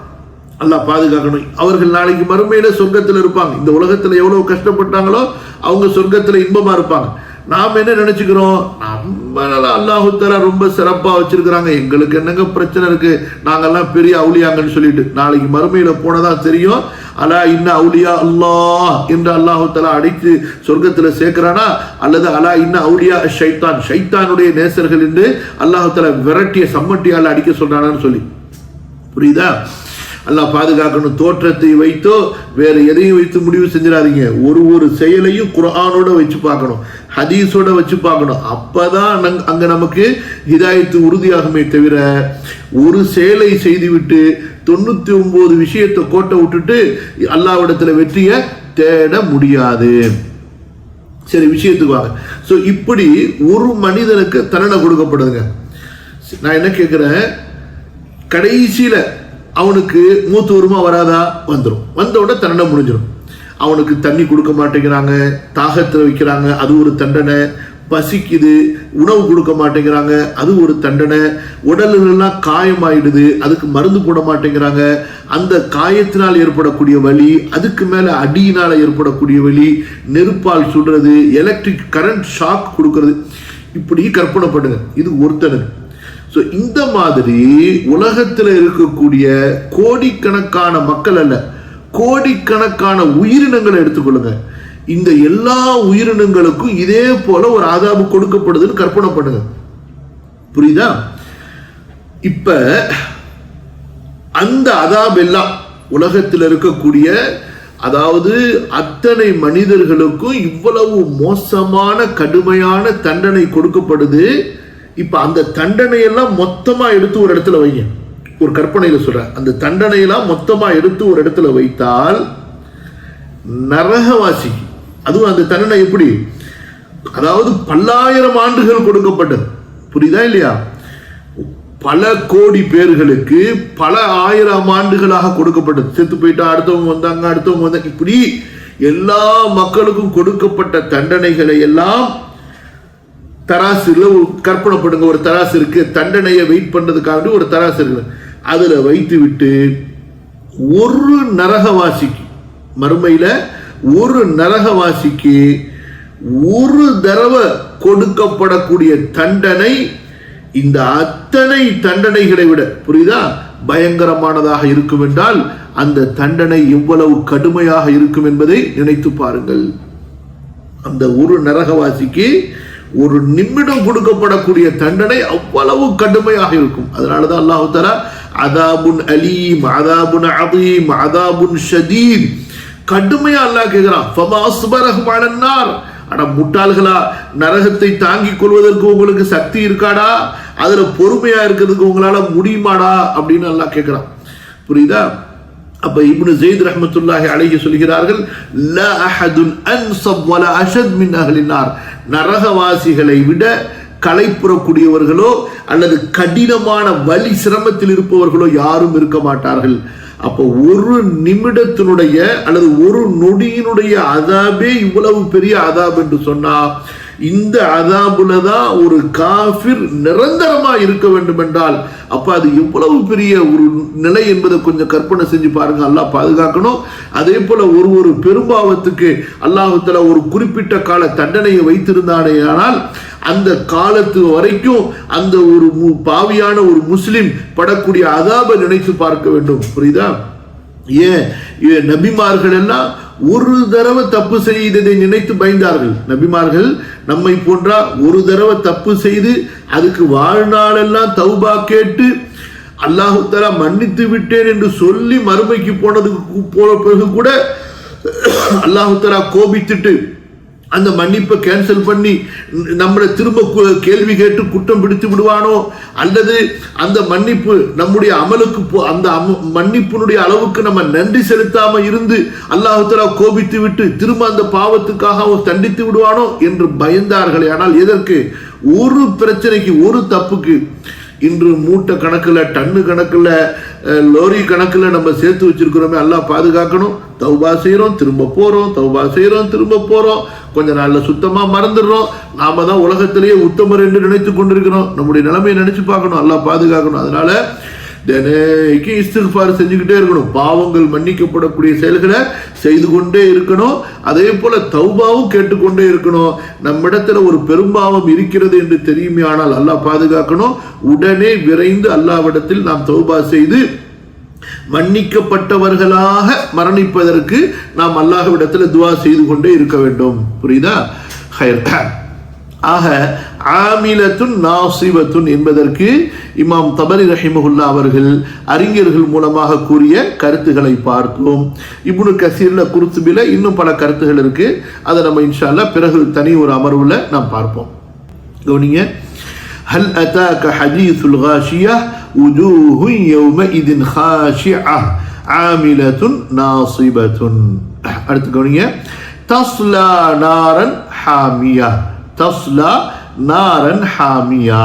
அல்லாஹ் பாதுகாக்கணும். அவர்கள் நாளைக்கு மறுமையில சொர்க்கத்தில் இருப்பாங்க. இந்த உலகத்துல எவ்வளவு கஷ்டப்பட்டாங்களோ அவங்க சொர்க்கத்துல இன்பமா இருப்பாங்க. நாம் என்ன நினைச்சுக்கிறோம்? நாம நம்மளால அல்லாஹு தஆலா ரொம்ப சிறப்பா வச்சிருக்கிறாங்க, எங்களுக்கு என்னங்க பிரச்சனை இருக்கு, நாங்கெல்லாம் பெரிய அவுலியாங்கன்னு சொல்லிட்டு. நாளைக்கு மறுமையில போனதான் தெரியும், அலா இன்ன அவுலியா அல்லாஹ் என்று அல்லாஹு தஆலா அடித்து சொர்க்கத்துல சேர்க்கிறானா, அல்லது அலா இன்ன அவுலியா ஷைத்தான், ஷைத்தானுடைய நேசர்கள் என்று அல்லாஹு தஆலா விரட்டிய சம்மட்டியால அடிக்க சொல்றானான்னு சொல்லி. புரியுதா? அல்லாஹ் பாதுகாக்கணும். தோற்றத்தை வைத்தோ வேற எதையும் வைத்து முடிவு செஞ்சிடாதீங்க. ஒரு செயலையும் குர்ஆனோட வச்சு பார்க்கணும், ஹதீஸோட வச்சு பார்க்கணும். அப்பதான் அங்க நமக்கு ஹிதாயத்து உறுதியாகுமே தவிர ஒரு செயலை செய்துவிட்டு 99 விஷயத்தை கோட்டை விட்டுட்டு அல்லாஹ்விடத்துல வெற்றியை தேட முடியாது. சரி, விஷயத்துக்கு வாங்க. ஸோ இப்படி ஒரு மனிதனுக்கு தண்டனை கொடுக்கப்படுதுங்க. நான் என்ன கேட்கிறேன், கடைசியில அவனுக்கு மூத்து வருமா வராதா? வந்துடும். வந்த உடனே தண்டனை முடிஞ்சிடும். அவனுக்கு தண்ணி கொடுக்க மாட்டேங்கிறாங்க, தாகத்தில் வைக்கிறாங்க, அது ஒரு தண்டனை. பசிக்குது, உணவு கொடுக்க மாட்டேங்கிறாங்க, அது ஒரு தண்டனை. உடலெல்லாம் காயமாயிடுது, அதுக்கு மருந்து போட மாட்டேங்கிறாங்க, அந்த காயத்தினால் ஏற்படக்கூடிய வலி, அதுக்கு மேல அடியினால் ஏற்படக்கூடிய வலி, நெருப்பால் சுடுறது, எலக்ட்ரிக் கரண்ட் ஷாக் கொடுக்கறது, இப்படி கற்பனை பண்ணுங்க. இது ஒருத்தனுக்கு. ஸோ இந்த மாதிரி உலகத்தில் இருக்கக்கூடிய கோடிக்கணக்கான மக்கள் அல்ல, கோடிக்கணக்கான உயிரினங்களை எடுத்துக்கொள்ளுங்க. இந்த எல்லா உயிரினங்களுக்கும் இதே போல ஒரு ஆதாபு கொடுக்கப்படுதுன்னு கற்பனை பண்ணுங்க. புரியுதா? இப்ப அந்த அதாப் எல்லாம் உலகத்தில் இருக்கக்கூடிய, அதாவது அத்தனை மனிதர்களுக்கும் இவ்வளவு மோசமான கடுமையான தண்டனை கொடுக்கப்படுது. இப்ப அந்த தண்டனையெல்லாம் மொத்தமா எடுத்து ஒரு இடத்துல வைங்க. ஒரு கற்பனையில சொல்றேன், அந்த தண்டனையெல்லாம் மொத்தமா எடுத்து ஒரு இடத்துல வைத்தால் நரகவாசிக்கு, அதுவும் அந்த தண்டனை எப்படி, அதாவது பல்லாயிரம் ஆண்டுகள் கொடுக்கப்பட்டது. புரியுதா இல்லையா? பல கோடி பேர்களுக்கு பல ஆயிரம் ஆண்டுகளாக கொடுக்கப்பட்டது. செத்து போயிட்டா அடுத்தவங்க வந்தாங்க, அடுத்தவங்க வந்தாங்க, இப்படி எல்லா மக்களுக்கும் கொடுக்கப்பட்ட தண்டனைகளை எல்லாம் தராசுல கற்பனை பண்ணுங்க. ஒரு தராசு இருக்கு, தண்டனையை வெயிட் பண்றதுக்காக ஒரு தராசு இருக்கு, அதுல வைத்து விட்டு ஒரு நரகவாசிக்கு, மறுமையில ஒரு நரகவாசிக்கு ஒரு தடவை கொடுக்கப்படக்கூடிய தண்டனை இந்த அத்தனை தண்டனைகளை விட, புரியுதா, பயங்கரமானதாக இருக்கும் என்றால் அந்த தண்டனை எவ்வளவு கடுமையாக இருக்கும் என்பதை நினைத்து பாருங்கள். அந்த ஒரு நரகவாசிக்கு ஒரு நிமிடம் கொடுக்கப்படக்கூடிய தண்டனை அவ்வளவு கடுமையாக இருக்கும். அதனாலதான் அல்லாஹ் தஆலா அதாபுன் அலீம், அதாபுன் அதீம், அதாபுன் ஷதீத், கடுமையா அல்லாஹ் கேட்கிறான். ஃபமா அஸ்பரஹும் அலன்னார், அட முட்டாள்களா, நரகத்தை தாங்கிக் கொள்வதற்கு உங்களுக்கு சக்தி இருக்காடா, அதுல பொறுமையா இருக்கிறதுக்கு உங்களால முடியுமாடா அப்படின்னு அல்லாஹ் கேட்கிறான். புரியுதா? அப்ப இப்னு ஸைத் ரஹ்மத்துல்லாஹி அலைஹி சொல்கிறார்கள், லா அஹதுன் அன்ஸப் வலா அஷத் மின் அஹ்லின் நார், நரகவாசிகளை விட களைப்புறக்கூடியவர்களோ அல்லது கடினமான வலி சிரமத்தில் இருப்பவர்களோ யாரும் இருக்க மாட்டார்கள். அப்போ ஒரு நிமிடத்தினுடைய அல்லது ஒரு நொடியினுடைய அதாபே இவ்வளவு பெரிய அதாப் என்று சொன்னா, இந்த அதாபுல தான் ஒரு காஃபிர் நிரந்தரமா இருக்க வேண்டும் என்றால் அப்ப அது எவ்வளவு பெரிய ஒரு நிலை என்பதை கொஞ்சம் கற்பனை செஞ்சு பாருங்க. அல்லாஹ் பாதுகாக்கணும். அதே போல ஒரு பெரும்பாவத்துக்கு அல்லாஹ் தஆலா ஒரு குறிப்பிட்ட கால தண்டனையை வைத்திருந்தானே, ஆனால் அந்த காலத்து வரைக்கும் அந்த ஒரு பாவியான ஒரு முஸ்லிம் படக்கூடிய அதாபை நினைத்து பார்க்க வேண்டும். புரியுதா? ஏன் நபிமார்கள் எல்லாம் ஒரு தடவை தப்பு செய்ததை நினைத்து பயந்தார்கள். நபிமார்கள் நம்மை போன்றா ஒரு தடவை தப்பு செய்து அதுக்கு வாழ்நாளெல்லாம் தௌபா கேட்டு அல்லாஹ் தஆலா மன்னித்து விட்டேன் என்று சொல்லி மறுமைக்கு போனதுக்கு போன பிறகு கூட அல்லாஹ் தஆலா கோபித்துட்டு அந்த மன்னிப்பை கேன்சல் பண்ணி நம்மளை திரும்ப கேள்வி கேட்டு குற்றம் பிடித்து விடுவானோ, அல்லது அந்த மன்னிப்பு நம்முடைய அமலுக்கு அந்த மன்னிப்பினுடைய அளவுக்கு நம்ம நன்றி செலுத்தாம இருந்து அல்லாஹ் தஆலா கோபித்து விட்டு திரும்ப அந்த பாவத்துக்காக தண்டித்து விடுவானோ என்று பயந்தார்களே. ஆனால் எதற்கு? ஒரு பிரச்சனைக்கு, ஒரு தப்புக்கு இன்று மூட்டை கணக்குல, டன்னு கணக்குல, லோரி கணக்குல நம்ம சேர்த்து வச்சிருக்கிறோமே. அல்லாஹ் பாதுகாக்கணும். தௌபா செய்யறோம், திரும்ப போறோம், தௌபா செய்யறோம், திரும்ப போறோம், கொஞ்ச நாள்ல சுத்தமா மறந்துடுறோம். நாம தான் உலகத்திலேயே உத்தமர் என்று நினைத்து கொண்டிருக்கிறோம். நம்முடைய நிலைமையை நினைச்சு பார்க்கணும். அல்லாஹ் பாதுகாக்கணும். அதனால தினைக்கு இஸ்திக்ஃபார் செஞ்சுக்கிட்டே இருக்கணும், பாவங்கள் மன்னிக்கப்படக்கூடிய செயல்களை செய்து கொண்டே இருக்கணும். அதே போல தௌபாவும் கேட்டுக்கொண்டே இருக்கணும். நம்மிடத்துல ஒரு பெரும்பாவம் இருக்கிறது என்று தெரியுமே ஆனால் அல்லாஹ் பாதுகாக்கணும். உடனே விரைந்து அல்லாஹ்விடத்தில் நாம் தௌபா செய்து மன்னிக்கப்பட்டவர்களாக மரணிப்பதற்கு நாம் அல்லாஹ்விடத்தில் துஆ செய்து கொண்டே இருக்க வேண்டும். புரியுதா? ஆக ஆமிலத்துன் நாசிபத்துன் என்பதற்கு இமாம் தபரி ரஹிமஹுல்லா அவர்கள் அறிஞர்கள் மூலமாக கூறிய கருத்துக்களை பார்த்தோம். இப்னு கசீர்ல குர்துபில இன்னும் பல கருத்துகள் இருக்கு. அதை நம்ம இன்ஷா அல்லாஹ் பிறகு தனி ஒரு அமர்வுல நாம் பார்ப்போம். கவனிங்க. ஹல் அதாக ஹதீஸுல் காஷியா உஜூஹு யௌமஇதின் காஷிஅ ஆமிலத்துன் நாசிபத்துன். அடுத்து கவனிங்க. தஸ்லா நாரன் ஹாமியா, தஸ்லா நாரன் ஹாமியா.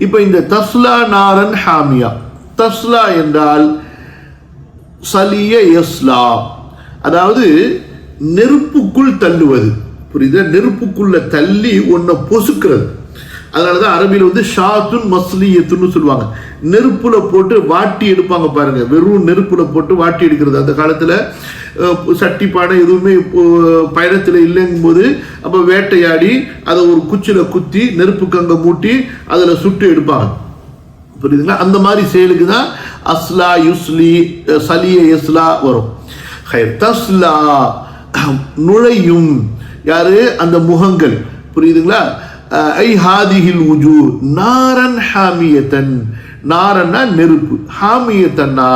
இப்ப இந்த தஸ்லா நாரன் ஹாமியா, தஸ்லா என்றால் சலிய யஸ்லா, அதாவது நெருப்புக்குள் தள்ளுவது. புரியுதா? நெருப்புக்குள்ள தள்ளி ஒன்ன பொசுக்கிறது. அதனாலதான் அரபியில் ஷாத்துன் மஸ்லியத்துன்னு சொல்லுவாங்க. நெருப்புல போட்டு வாட்டி எடுப்பாங்க பாருங்க, வெறும் நெருப்புல போட்டு வாட்டி எடுக்கிறது. அந்த காலத்துல சட்டி பானை எதுவுமே பயணத்தில் இல்லைங்கும் போது அப்ப வேட்டையாடி அதை ஒரு குச்சில குத்தி நெருப்புக்கு அங்க மூட்டி அதுல சுட்டு எடுப்பாங்க. புரியுதுங்களா? அந்த மாதிரி செயலுக்கு தான் அஸ்லா யுஸ்லி சலிய யஸ்லா வரும். தஸ்லா நுழையும், யாரு? அந்த முகங்கள். புரியுதுங்களா? ஐ ஹாதிஹில் உஜூ நாரன் ஹாமியத்தன். நாரன்னா நெருப்பு, ஹாமியத்தன்னா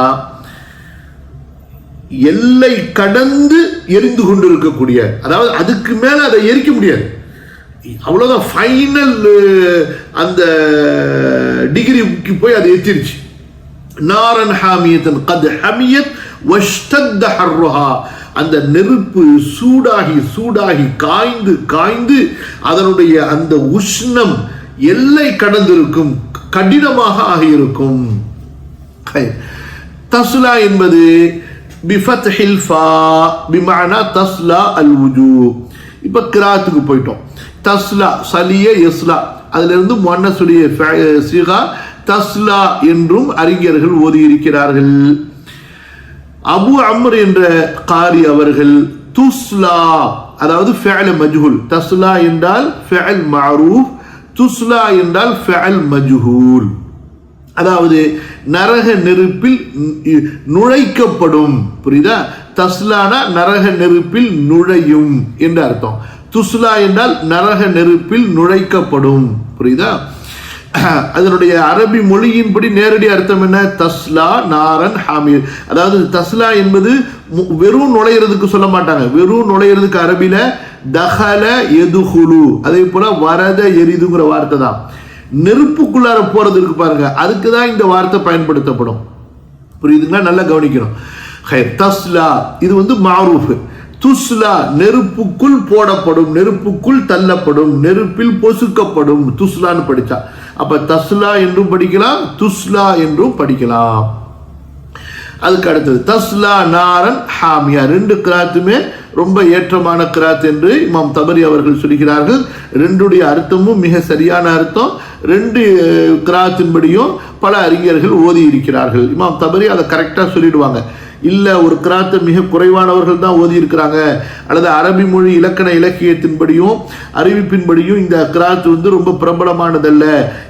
எல்லை கடந்து எரிந்து கொண்டிருக்கக்கூடிய, அதாவது அதுக்கு மேல அதை எரிக்க முடியாது, அவ்வளவுதான் ஃபைனல் அந்த டிகிரிக்கு போய் அதை எத்திருச்சு. நாரன் ஹாமியத்தன் கத் ஹமியத் வஷ்தத்த ஹர்ருஹா. அந்த நெருப்பு சூடாகி சூடாகி காய்ந்து காய்ந்து அதனுடைய அந்த உஷ்ணம் எல்லை கடந்திருக்கும், கடினமாக ஆகியிருக்கும். தஸ்லா என்பது பிஃபத்ஹில் ஃபா பிமஅனா தஸ்லா அல் வுஜூ. இப்ப கிராத்துக்கு போயிட்டோம். தஸ்லா சலிய யஸ்லா, அதுல இருந்து முன்னசுடைய சிகா தஸ்லா என்றும் அறிஞர்கள் ஓதி இருக்கிறார்கள். அபு அம்ர் என்ற காரி அவர்கள் துஸ்லா, அதாவது ஃபஅல் மஜ்ஹூல். தஸ்லா என்றால் ஃபஅல் மஅரூஃப், துஸ்லா என்றால் ஃபஅல் மஜ்ஹூல், அதாவது நரக நெருப்பில் நுழைக்கப்படும். புரியுதா? தஸ்லானா நரக நெருப்பில் நுழையும் என்ற அர்த்தம். துஸ்லா என்றால் நரக நெருப்பில் நுழைக்கப்படும். புரியுதா? அதனுடைய அரபி மொழியின்படி நேரடி அர்த்தம் என்ன? தஸ்லா நாரன் ஹாமிர். அதாவது தஸ்லா என்பது வெறும் நுழையிறதுக்கு சொல்ல மாட்டாங்க. வெறும் நுழையிறதுக்கு அரபில தஹல எதுகுலு, அதே போல வரத எரிதுங்கிற வார்த்தை தான். நெருப்புக்குள்ளார போறது இருக்கு பாருங்க, அதுக்கு தான் இந்த வார்த்தை பயன்படுத்தப்படும். புரியுதுங்களா? நல்லா கவனிக்கணும். தஸ்லா இது மாரூஃப். துஸ்லா நெருப்புக்குள் போடப்படும், நெருப்புக்குள் தள்ளப்படும், நெருப்பில் பொசுக்கப்படும். துஸ்லான்னு படிச்சா அப்ப தஸ்லா என்றும் படிக்கலாம், துஸ்லா என்றும் படிக்கலாம். அதுக்கு அடுத்தது தஸ்லா நாரன் ஹாமியா. ரெண்டு கிராத்துமே ரொம்ப ஏற்றமான கிராத் என்று இமாம் தபரி அவர்கள் சொல்கிறார்கள். ரெண்டுடைய அர்த்தமும் மிக சரியான அர்த்தம். ரெண்டு கிராத்தின்படியும் பல அறிஞர்கள் ஓதி இருக்கிறார்கள். இமாம் தபரி அதை கரெக்டா சொல்லிடுவாங்க. இல்ல ஒரு கிராத்தை மிக குறைவானவர்கள் தான் ஓதி இருக்கிறாங்க, அல்லது அரபி மொழி இலக்கண இலக்கியத்தின்படியும் அறிவிப்பின்படியும் இந்த கிராத் ரொம்ப பிரபலமானதல்ல,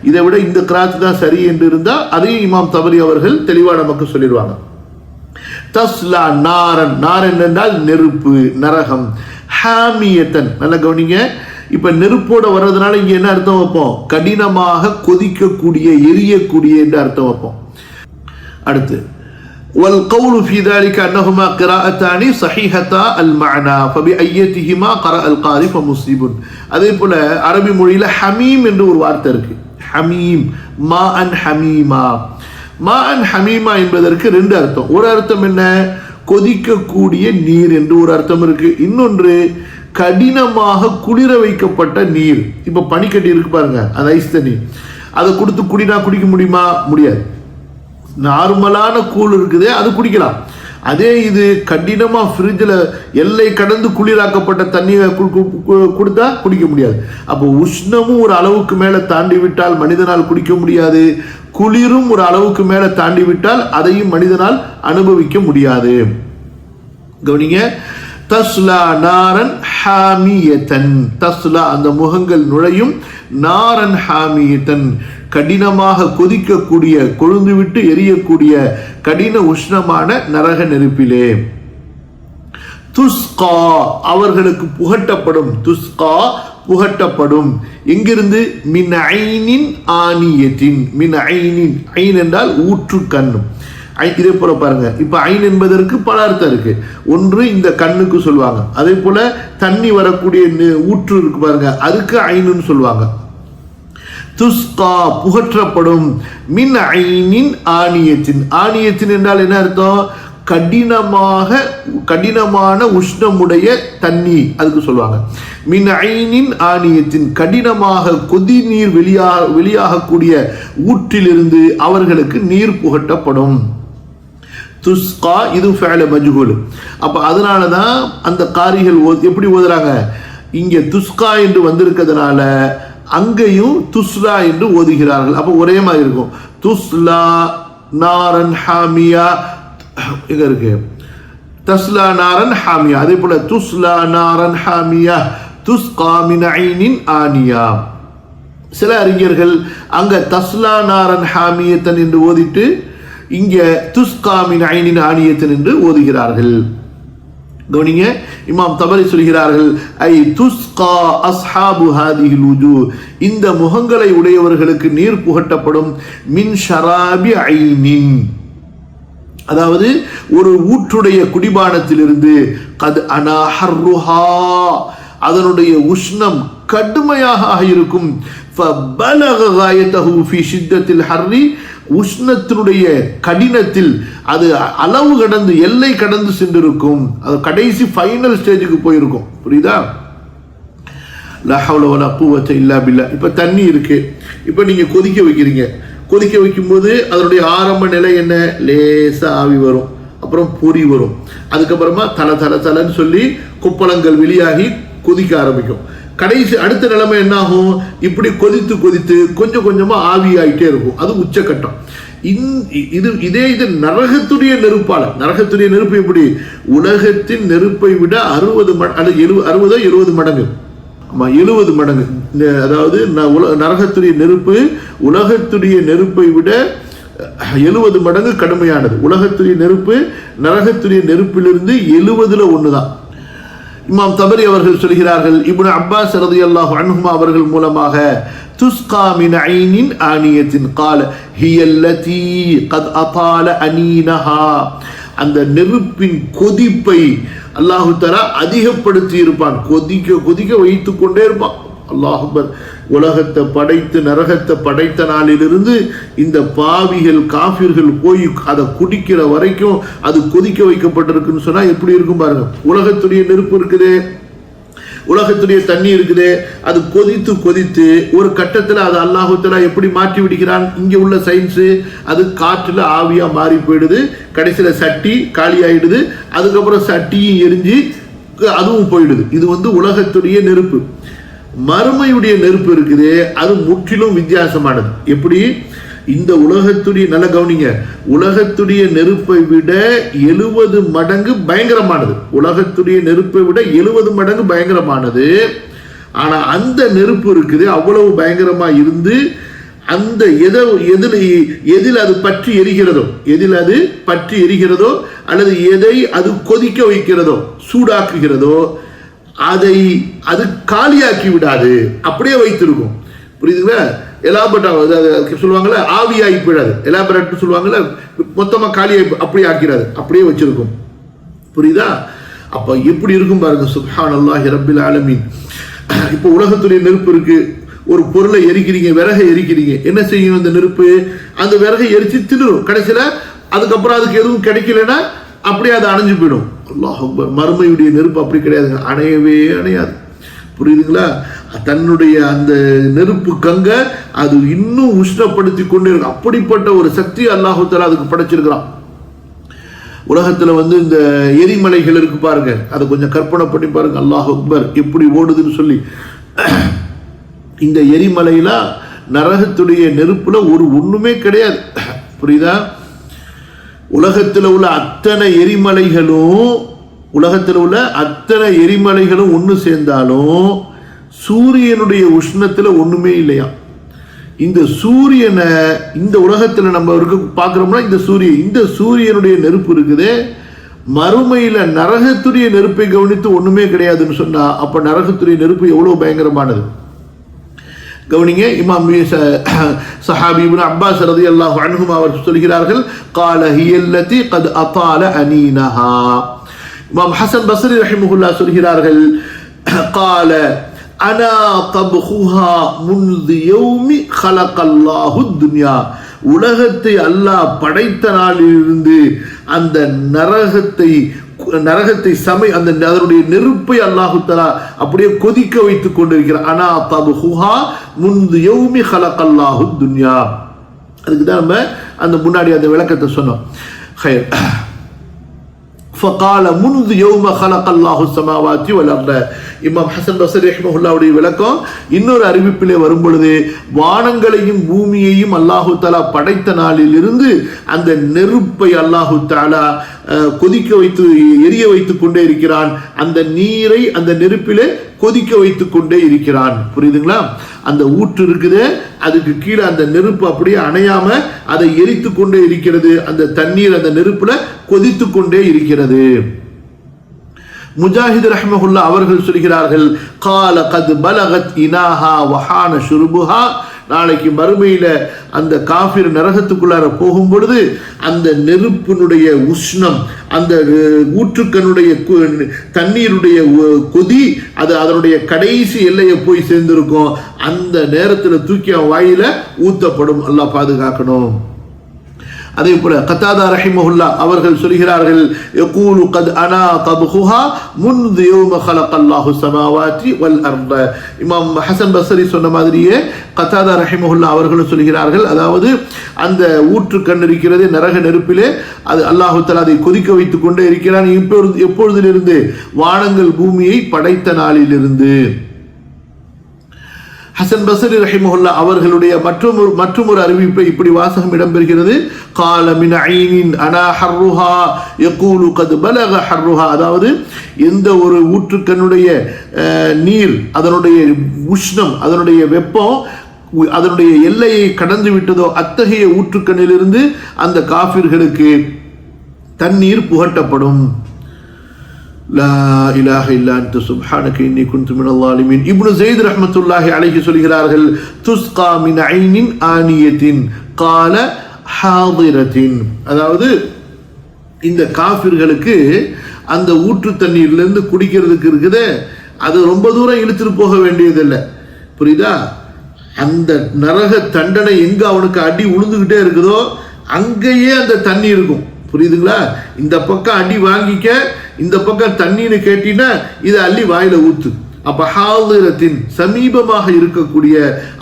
இதை விட இந்த கிராத் தான் சரி என்று இருந்தால் அதையும் இமாம் தபரி அவர்கள் தெளிவாக நமக்கு சொல்லிடுவாங்க. தஸ்லா நாரன், நாரன் என்றால் நெருப்பு, நரகம். ஹாமியத்தன், நல்லா கவனிங்க. இப்ப நெருப்போட வர்றதுனால இங்க என்ன அர்த்தம் வைப்போம்? கடினமாக கொதிக்கக்கூடிய, எரியக்கூடிய என்று அர்த்தம் வைப்போம். அடுத்து والقول في ذلك أنهما قراءتان صحيحتا المعنى فبأيتهما قرأ القارئ فمصيب. அதே போல அரபி மொழியில ஹமீம் என்று ஒரு வார்த்தை இருக்கு. ஹமீம், மா அன் ஹமீமா. மா அன் ஹமீமா என்பதற்கு ரெண்டு அர்த்தம். ஒரு அர்த்தம் என்ன? கொதிக்கக்கூடிய நீர் என்று ஒரு அர்த்தம் இருக்கு. இன்னொன்று கடினமாக குளிர வைக்கப்பட்ட நீர். இப்ப பனிக்கட்டி இருக்கு பாருங்க, அது ஐஸ் தண்ணி, அதை கொடுத்து குடிக்க முடியுமா? முடியாது. நார்மலான கூழ் இருக்குது, அது குடிக்கலாம். அதே இது கடினமா ஃப்ரிட்ஜில் எல்லை கடந்து குளிராக்கப்பட்ட தண்ணியை கொடுத்தா குடிக்க முடியாது. அப்போ உஷ்ணமும் ஒரு அளவுக்கு மேல தாண்டி விட்டால் மனிதனால் குடிக்க முடியாது, குளிரும் ஒரு அளவுக்கு மேல தாண்டி விட்டால் அதையும் மனிதனால் அனுபவிக்க முடியாது. கவனிங்க, தஸ்லா நாரன் ஹாமியத்தன், தஸ்லா அந்த முகங்கள் நுழையும், நாரன் ஹாமியத்தன் கடினமாக கொதிக்கக்கூடிய கொழுந்துவிட்டு எரியக்கூடிய கடின உஷ்ணமான நரக நெருப்பிலே. துஸ்கா அவர்களுக்கு புகட்டப்படும், துஸ்கா புகட்டப்படும், எங்கிருந்து? மின் ஐனின் ஆனியத்தின், மின் ஐனின், ஐன் என்றால் ஊற்று கண். இதே போல பாருங்க, இப்ப ஐன் என்பதற்கு பல அர்த்தம் இருக்கு. ஒன்று இந்த கண்ணுக்கு சொல்லுவாங்க, அதே போல தண்ணி வரக்கூடிய ஊற்று இருக்கு பாருங்க, அதுக்கு ஐனுன்னு சொல்லுவாங்க. துஸ்கா புகற்றப்படும், மின் ஐனின் ஆனியத்தின், ஆனியத்தின் என்றால் என்ன அர்த்தம்? கடினமான உஷ்ணமுடைய தண்ணி, அதுக்கு சொல்லுவாங்க. மின் ஐனின் ஆனியத்தின் கடினமாக கொதி நீர் வெளியாகக்கூடிய ஊற்றிலிருந்து அவர்களுக்கு நீர் புகட்டப்படும். துஸ்கா இது ஃபஅல மஜ்ஹூல். அப்ப அதனாலதான் அந்த காரிகள் எப்படி ஓதுறாங்க, இங்க துஸ்கா என்று வந்திருக்கிறதுனால அங்கேயும் துஸ்லா என்று ஓதுகிறார்கள். அப்ப ஒரே மாதிரி இருக்கும். துஸ்லா நாரன் ஹாமியா எங்க இருக்கு, தஸ்லா நாரன் ஹாமியா. அதே போல துஸ்லா நாரன் ஹாமியா துஸ்கா மின் ஐனின் ஆனியா. சில அறிஞர்கள் அங்க தஸ்லா நாரன் ஹாமியத்தன் என்று ஓதிட்டு இங்க துஸ்கா மின் ஐனின் ஆனியத்தன் என்று ஓதுகிறார்கள். கவனிங்க, இமாம் தபரி சொல்கிறார்கள், ஐ துஸ்கா அஸ்ஹாபு ஹாதிஹில் வுஜூஹ், இந்த முகங்களை உடையவர்களுக்கு நீர் புகட்டப்படும், மின் ஷராபி ஐனின், அதாவது ஒரு ஊற்றுடைய குடிபானத்திலிருந்து, கத் அனா ஹர்ருஹா, அதனுடைய உஷ்ணம் கடுமையாக இருக்கும், ஃபபலக காயத்தஹு ஃபி ஷித்தத்தில் ஹர்ரி, உஷ்ணத்தினுடைய கடினத்தில் அது அளவு கடந்து எல்லை கடந்து சென்றிருக்கும், அது கடைசி ஃபைனல் ஸ்டேஜுக்கு போயிருக்கும். புரியுதா? லா ஹவ்ல வலா குவத்த இல்லா பில்லா. இப்ப தண்ணி இருக்கு, இப்ப நீங்க கொதிக்க வைக்கிறீங்க, கொதிக்க வைக்கும்போது அதனுடைய ஆரம்ப நிலை என்ன? லேசா ஆவி வரும், அப்புறம் பொறி வரும், அதுக்கப்புறமா தல தல தலன்னு சொல்லி கொப்பளங்கள் வெளியாகி கொதிக்க ஆரம்பிக்கும். கடைசி அடுத்த நிலைமை என்ன ஆகும்? இப்படி கொதித்து கொதித்து கொஞ்சம் கொஞ்சமா ஆவி ஆகிட்டே இருக்கும், அது உச்சக்கட்டம். இது நரகத்துடைய நெருப்பால, நரகத்துடைய நெருப்பு எப்படி? உலகத்தின் நெருப்பை விட 60 மடங்கு, 70 மடங்கு. அதாவது நரகத்துடைய நெருப்பு உலகத்துடைய நெருப்பை விட 70 மடங்கு கடுமையானது. உலகத்துடைய நெருப்பு நரகத்துடைய நெருப்பிலிருந்து 70ல் 1 தான். இமாம் தபரி அவர்கள் சொல்கிறார்கள், இப்னு அப்பாஸ் ரலியல்லாஹு அன்ஹுமா அவர்கள் மூலமாக, துஸ்கா மின் ஐனின் ஆனியத்தின் கால ஹியல்லதி கத் அதால அனீனஹா, அந்த நெருப்பின் கொதிப்பை அல்லாஹு தஆலா அதிகப்படுத்தி இருப்பான், கொதிக்க கொதிக்க வைத்துக் கொண்டே இருப்பான். அல்லாஹ் அக்பர். உலகத்தை படைத்து நரகத்தை படைத்த நாளிலிருந்து இந்த பாவிகள் காஃபிர்கள் போய் அதை குடிக்கிற வரைக்கும் அது கொதிக்க வைக்கப்பட்டிருக்குன்னு சொன்னா எப்படி இருக்கும் பாருங்க. உலகத்துடைய நெருப்பு இருக்குது, உலகத்துடைய தண்ணி இருக்குது, அது கொதித்து கொதித்து ஒரு கட்டத்தில் அது அல்லாஹு தஆலா எப்படி மாற்றி விடுகிறான்? இங்க உள்ள சயின்ஸு அது காற்றுல ஆவியா மாறி போயிடுது, கடைசியில சட்டி காலி ஆயிடுது, அதுக்கப்புறம் சட்டியும் எரிஞ்சு அதுவும் போயிடுது. இது உலகத்துடைய நெருப்பு. மறுமையுடைய நெருப்பு இருக்குது, அது முற்றிலும் வித்தியாசமானது. எப்படி? இந்த உலகத்துடைய, நல்ல கவனிங்க, உலகத்துடைய நெருப்பை விட 70 மடங்கு பயங்கரமானது. உலகத்துடைய நெருப்பை விட 70 மடங்கு பயங்கரமானது. ஆனா அந்த நெருப்பு இருக்குது, அவ்வளவு பயங்கரமா இருந்து அந்த எதில் அது பற்றி எரிகிறதோ அல்லது எதை அது கொதிக்க வைக்கிறதோ சூடாக்குகிறதோ அதை அது காலியாக்கி விடாது, அப்படியே வைத்திருக்கும். புரியுதுங்களா? எலாபரேட் சொல்லுவாங்கல்ல, ஆவியாகி போயிடாது, எலாபரேட் சொல்லுவாங்கல்ல, மொத்தமா காலியாகி அப்படியே ஆக்கிறாது, அப்படியே வச்சிருக்கும். புரியுதா? அப்ப எப்படி இருக்கும் பாருங்க. சுப்ஹானல்லாஹி ரப்பில் ஆலமீன். இப்போ உலகத்துடைய நெருப்பு இருக்கு, ஒரு பொருளை எரிக்கிறீங்க, விறகை எரிக்கிறீங்க, என்ன செய்யும் அந்த நெருப்பு? அந்த விறகை எரிச்சு தின்னுடும். கடைசியில அதுக்கப்புறம் அதுக்கு எதுவும் கிடைக்கலன்னா அப்படியே அது அணைஞ்சு போயிடும். அல்லாஹ் அக்பர். மறுமையுடைய நெருப்பு அப்படி கிடையாதுங்க, அணையவே அணையாது. புரியுதுங்களா? தன்னுடைய அந்த நெருப்பு கங்க அது இன்னும் உஷ்ணப்படுத்தி கொண்டே இருக்கும். அப்படிப்பட்ட ஒரு சக்தி அல்லாஹ் தஆலா அதுக்கு படைச்சிருக்கிறான். உலகத்தில் வந்து இந்த எரிமலைகள் இருக்கு பாருங்க, அதை கொஞ்சம் கற்பனை பண்ணி பாருங்க. அல்லாஹ் அக்பர் எப்படி ஓடுதுன்னு சொல்லி. இந்த எரிமலையெல்லாம் நரகத்துடைய நெருப்புல ஒண்ணுமே கிடையாது. புரியுதா? உலகத்தில் உள்ள அத்தனை எரிமலைகளும் ஒன்று சேர்ந்தாலும் சூரியனுடைய உஷ்ணத்துல ஒண்ணுமே இல்லையா. இந்த சூரியனை இந்த உலகத்துல நம்ம பார்க்கிறோம்னா இந்த சூரியனுடைய நெருப்பு இருக்குது, மறுமையில நரகத்துடைய நெருப்பை கவனித்து ஒண்ணுமே கிடையாதுன்னு சொன்னா அப்ப நரகத்துடைய நெருப்பு எவ்வளவு பயங்கரமானது கவனிங்க. இமாம் சஹாபி இப்னு அப்பாஸ் ரலியல்லாஹு அன்ஹுமா அவர்கள் சொல்கிறார்கள், قال هي التي قد اطال انينها. இமாம் ஹசன் பஸ்ரி ரஹிமஹுல்லாஹ் சொல்கிறார்கள், قال انا طبخها منذ يوم خلق الله الدنيا. உலகத்தை அல்லாஹ் படைத்த நாளிலிருந்து அந்த நரகத்தை அதனுடைய நெருப்பை அல்லாஹு தஆலா அப்படியே கொதிக்க வைத்துக் கொண்டிருக்கிறார். அனா தபுஹா முந்து யௌமி ஹலகல்லாஹு துன்யா. அதுக்கு தான் நம்ம அந்த முன்னாடி அந்த விளக்கத்தை சொன்னோம். فقال منذ يوم خلق الله السماوات والارض. இமாம் ஹசன் பஸ்ரி ரஹ்மத்துல்லாஹி விளக்கம் இன்னொரு அறிவிப்பிலே வரும் பொழுது, வானங்களையும் பூமியையும் அல்லாஹு தஆலா படைத்த நாளில் இருந்து அந்த நெருப்பை அல்லாஹு தஆலா கொதிக்க வைத்து எரிய வைத்துக் கொண்டே இருக்கிறான். அந்த நீரை அந்த நெருப்பிலே கொதிக்க வைத்துக் கொண்டே இருக்கிறான். புரியுதுங்களா? அந்த ஊற்று இருக்குது, அதுக்கு கீழே அந்த நெருப்பு அப்படியே அணையாம அதை எரித்து கொண்டே இருக்கிறது. அந்த தண்ணீர் அந்த நெருப்புல கொதித்து கொண்டே இருக்கிறது. முஜாஹித் ரஹ்மஹுல்லாஹ் அவர்கள் சொல்கிறார்கள், قال قد بلغت إناها وحان شربها. நாளைக்கு மறுமையில அந்த காஃபிர் நரகத்துக்குள்ளார போகும் பொழுது அந்த நெருப்பினுடைய உஷ்ணம், அந்த ஊற்றுக்கனுடைய தண்ணீருடைய கொதி அது அதனுடைய கடைசி எல்லையை போய் சேர்ந்திருக்கும். அந்த நேரத்தில் தூக்கி வாயில ஊத்தப்படும். அல்லாஹ் பாதுகாக்கணும். அதே போல கத்தாதா ரஹிமஹுல்லாஹ் அவர்கள் சொல்கிறார்கள், யகூலு கத் அனா தபுஹா முன்து யௌம ஹலகல்லாஹு ஸமாவாதி வல் அர்த. இமாம் ஹசன் பஸ்ரி சொன்ன மாதிரியே கத்தாதா ரஹிமஹுல்லாஹ் அவர்களும் சொல்கிறார்கள், அதாவது அந்த ஊற்று கண் இருக்கிறது நரக நெருப்பிலே, அது அல்லாஹு தஆலா அதை கொதிக்க வைத்துக் கொண்டே இருக்கிறான். எப்பொழுதிலிருந்து? வானங்கள் பூமியை படைத்த நாளிலிருந்து. ஹசன் பஸ்ரி ரஹிமஹுல்லாஹ் அவர்களுடைய மற்றொரு அறிவிப்பை இப்படி வாசகம் இடம்பெறுகிறது, قال من عين انا حرها يقول قد بلغ حرها. அதாவது எந்த ஒரு ஊற்றுக்கண்ணுடைய நீர், அதனுடைய உஷ்ணம், அதனுடைய வெப்பம் அதனுடைய எல்லையை கடந்து விட்டதோ அத்தகைய ஊற்றுக்கண்ணிலிருந்து அந்த காஃபிர்களுக்கு தண்ணீர் புகட்டப்படும். லா இலாஹ இல்லா அன்த சுப்ஹானக இன்னி குன்து மினல் ஸாலிமீன். இப்னு ஸைத் ரஹ்மத்துல்லாஹி அலைஹி சொல்கிறார்கள், துஸ்கா மின் ஐனின் ஆனியத்தின் கால ஹாதிரத்தின். அதாவது இந்த காஃபிர்களுக்கு அந்த ஊற்று தண்ணீர்லேருந்து குடிக்கிறதுக்கு இருக்குதே, அது ரொம்ப தூரம் இழுத்துட்டு போக வேண்டியதில்லை. புரியுதா? அந்த நரக தண்டனை எங்க அவனுக்கு அடி உழுந்துகிட்டே இருக்குதோ அங்கேயே அந்த தண்ணி இருக்கும். புரியுதுங்களா? இந்த பக்கம் அடி வாங்கிக்க, இந்த பக்கம் தண்ணீர் கேட்டினா இதை அள்ளி வாயில ஊத்து. அப்ப ஹாதிரத்தின் சமீபமாக இருக்கக்கூடிய,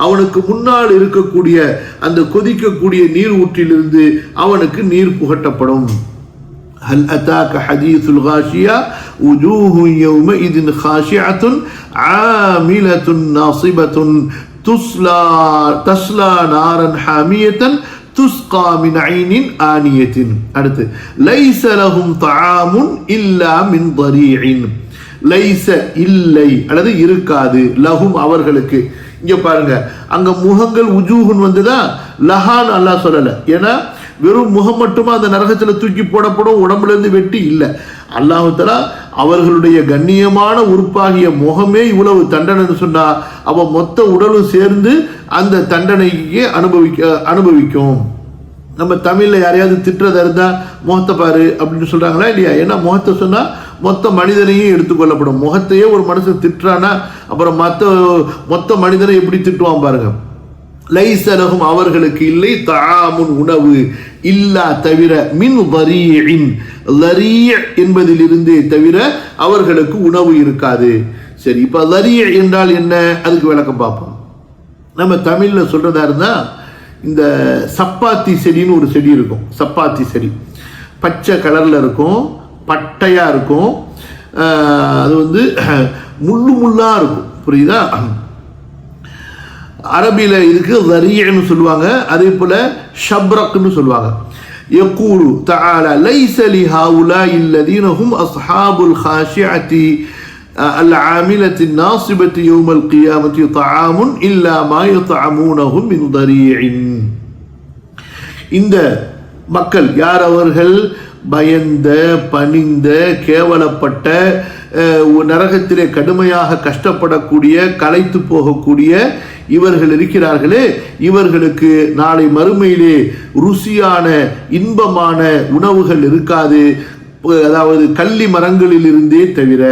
அவனுக்கு முன்னால் இருக்கக்கூடிய அந்த கொதிக்கக்கூடிய நீர் ஊற்றிலிருந்து அவனுக்கு நீர் புகட்டப்படும். ஹல் அதாக ஹதீசுல் காஷியா உஜூஹு யௌமஇதின் காஷிஅத்துன் ஆமிலத்துன் நாசிபத்துன் தஸ்லா நாரன் ஹாமியத்தன் துஸ்கா மின் ஐனின் ஆனியத்தின். அடுத்து லைஸ லஹும் தஆமுன் இல்லா மின் தரீஇன். லைஸ இல்லை அல்லது இருக்காது, லஹும் அவர்களுக்கு. இங்க பாருங்க, அங்க முகங்கள் உஜூஹுன் வந்துதா, லஹான் அல்லாஹ் சொல்லல. ஏன்னா வெறும் முகம் மட்டுமா அந்த நரகத்தில் தூக்கி போடப்படும், உடம்புல இருந்து வெட்டி இல்லை. அல்லாஹ் தஆலா அவர்களுடைய கண்ணியமான உறுப்பாகிய முகமே இவ்வளவு தண்டனை சொன்னா அவ மொத்த உடலும் சேர்ந்து அந்த தண்டனைக்கு அனுபவிக்கும். நம்ம தமிழ்ல யாரையாவது திட்டுறதா இருந்தா முகத்தை பாரு அப்படின்னு சொல்றாங்களா இல்லையா? ஏன்னா முகத்தை சொன்னா மொத்த மனிதனையும் எடுத்துக்கொள்ளப்படும். முகத்தையே ஒரு மனுஷன் திட்டுறானா அப்புறம் மொத்த மனிதனை எப்படி திட்டுவான் பாருங்க. லைஸ லஹும் அவர்களுக்கு இல்லை, தஆமுன் உணவு, இல்லா தவிர, மின் தரீஇன் தரீ' என்பதிலிருந்தே தவிர அவர்களுக்கு உணவு இருக்காது. சரி, இப்ப தரீ' என்றால் என்ன? அதுக்கு விளக்கம் பார்ப்போம். நம்ம தமிழ்ல சொல்றதா இருந்தா இந்த சப்பாத்தி செடின்னு ஒரு செடி இருக்கும். சப்பாத்தி செடி பச்சை கலரில் இருக்கும், பட்டையாக இருக்கும், அது வந்து முள்ளு முள்ளாக இருக்கும். புரியுதா? அரபியில் இதுக்கு தரியன்னு சொல்லுவாங்க, அதே போல் ஷப்ரக்னு சொல்லுவாங்க. யகூலு தஆலா லைஸ லிஹாஉலாஇ அல்லதீன ஹும் அஸ்ஹாபுல் காஷிஅத்தி அல்ஆமிலத்தி நாஸிபத்தி யௌமல் கியாமத்தி தஆமுன் இல்லா மா யத்அமூனஹு மின் தரீஇன். இந்த மக்கள் யார்? அவர்கள் பயந்த, பணிந்த, கேவலப்பட்ட, நரகத்திலே கடுமையாக கஷ்டப்படக்கூடிய, களைத்து போகக்கூடிய இவர்கள் இருக்கிறார்களே, இவர்களுக்கு நாளை மறுமையிலே ருசியான இன்பமான உணவுகள் இருக்காது. அதாவது கள்ளி மரங்களில் இருந்தே தவிர,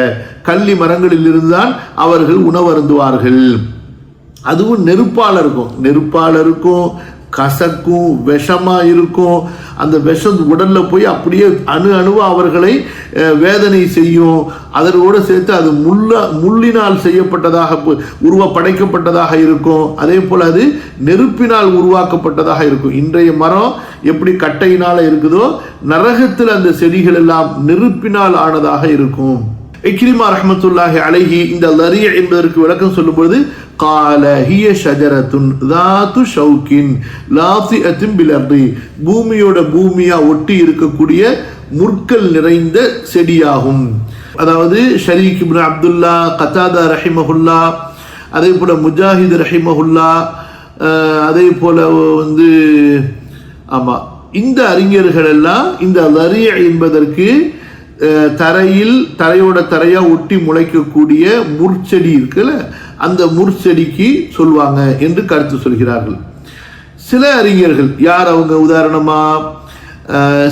கள்ளி மரங்களில் இருந்துதான் அவர்கள் உணவருந்துவார்கள். அதுவும் நெருப்பால் இருக்கும், கசக்கும், விஷமா இருக்கும். அந்த விஷம் உடல்ல போய் அப்படியே அணுவா அவர்களை வேதனை செய்யும். அதோடு சேர்த்து அது முள்ளினால் செய்யப்பட்டதாக படைக்கப்பட்டதாக இருக்கும். அதே போல அது நெருப்பினால் உருவாக்கப்பட்டதாக இருக்கும். இன்றைய மரம் எப்படி கட்டையினால இருக்குதோ, நரகத்தில் அந்த செடிகள் எல்லாம் நெருப்பினால் ஆனதாக இருக்கும். இக்ரிமா ரஹ்மத்துல்லாஹி அலைஹி இந்த லரிய என்பதற்கு விளக்கம் சொல்லும்போது, قال هي شجرة ذات شوك لاطئة بالأرض, பூமியோட பூமியா ஒட்டி இருக்கக்கூடிய முற்கள் நிறைந்த செடியாகும். அதாவது ஷரீக் இப்னு அப்துல்லா, கதாதா ரஹிமஹுல்லா, அதே போல முஜாஹித் ரஹிமஹுல்லா, அதே போல வந்து இந்த அறிஞர்கள் எல்லாம் இந்த லரிய என்பதற்கு தரையோட தரையா ஒட்டி முளைக்கக்கூடிய முற்செடி இருக்குல்ல, அந்த முற்செடிக்கு சொல்வாங்க என்று கருத்து சொல்கிறார்கள். சில அறிஞர்கள் யார் அவங்க? உதாரணமா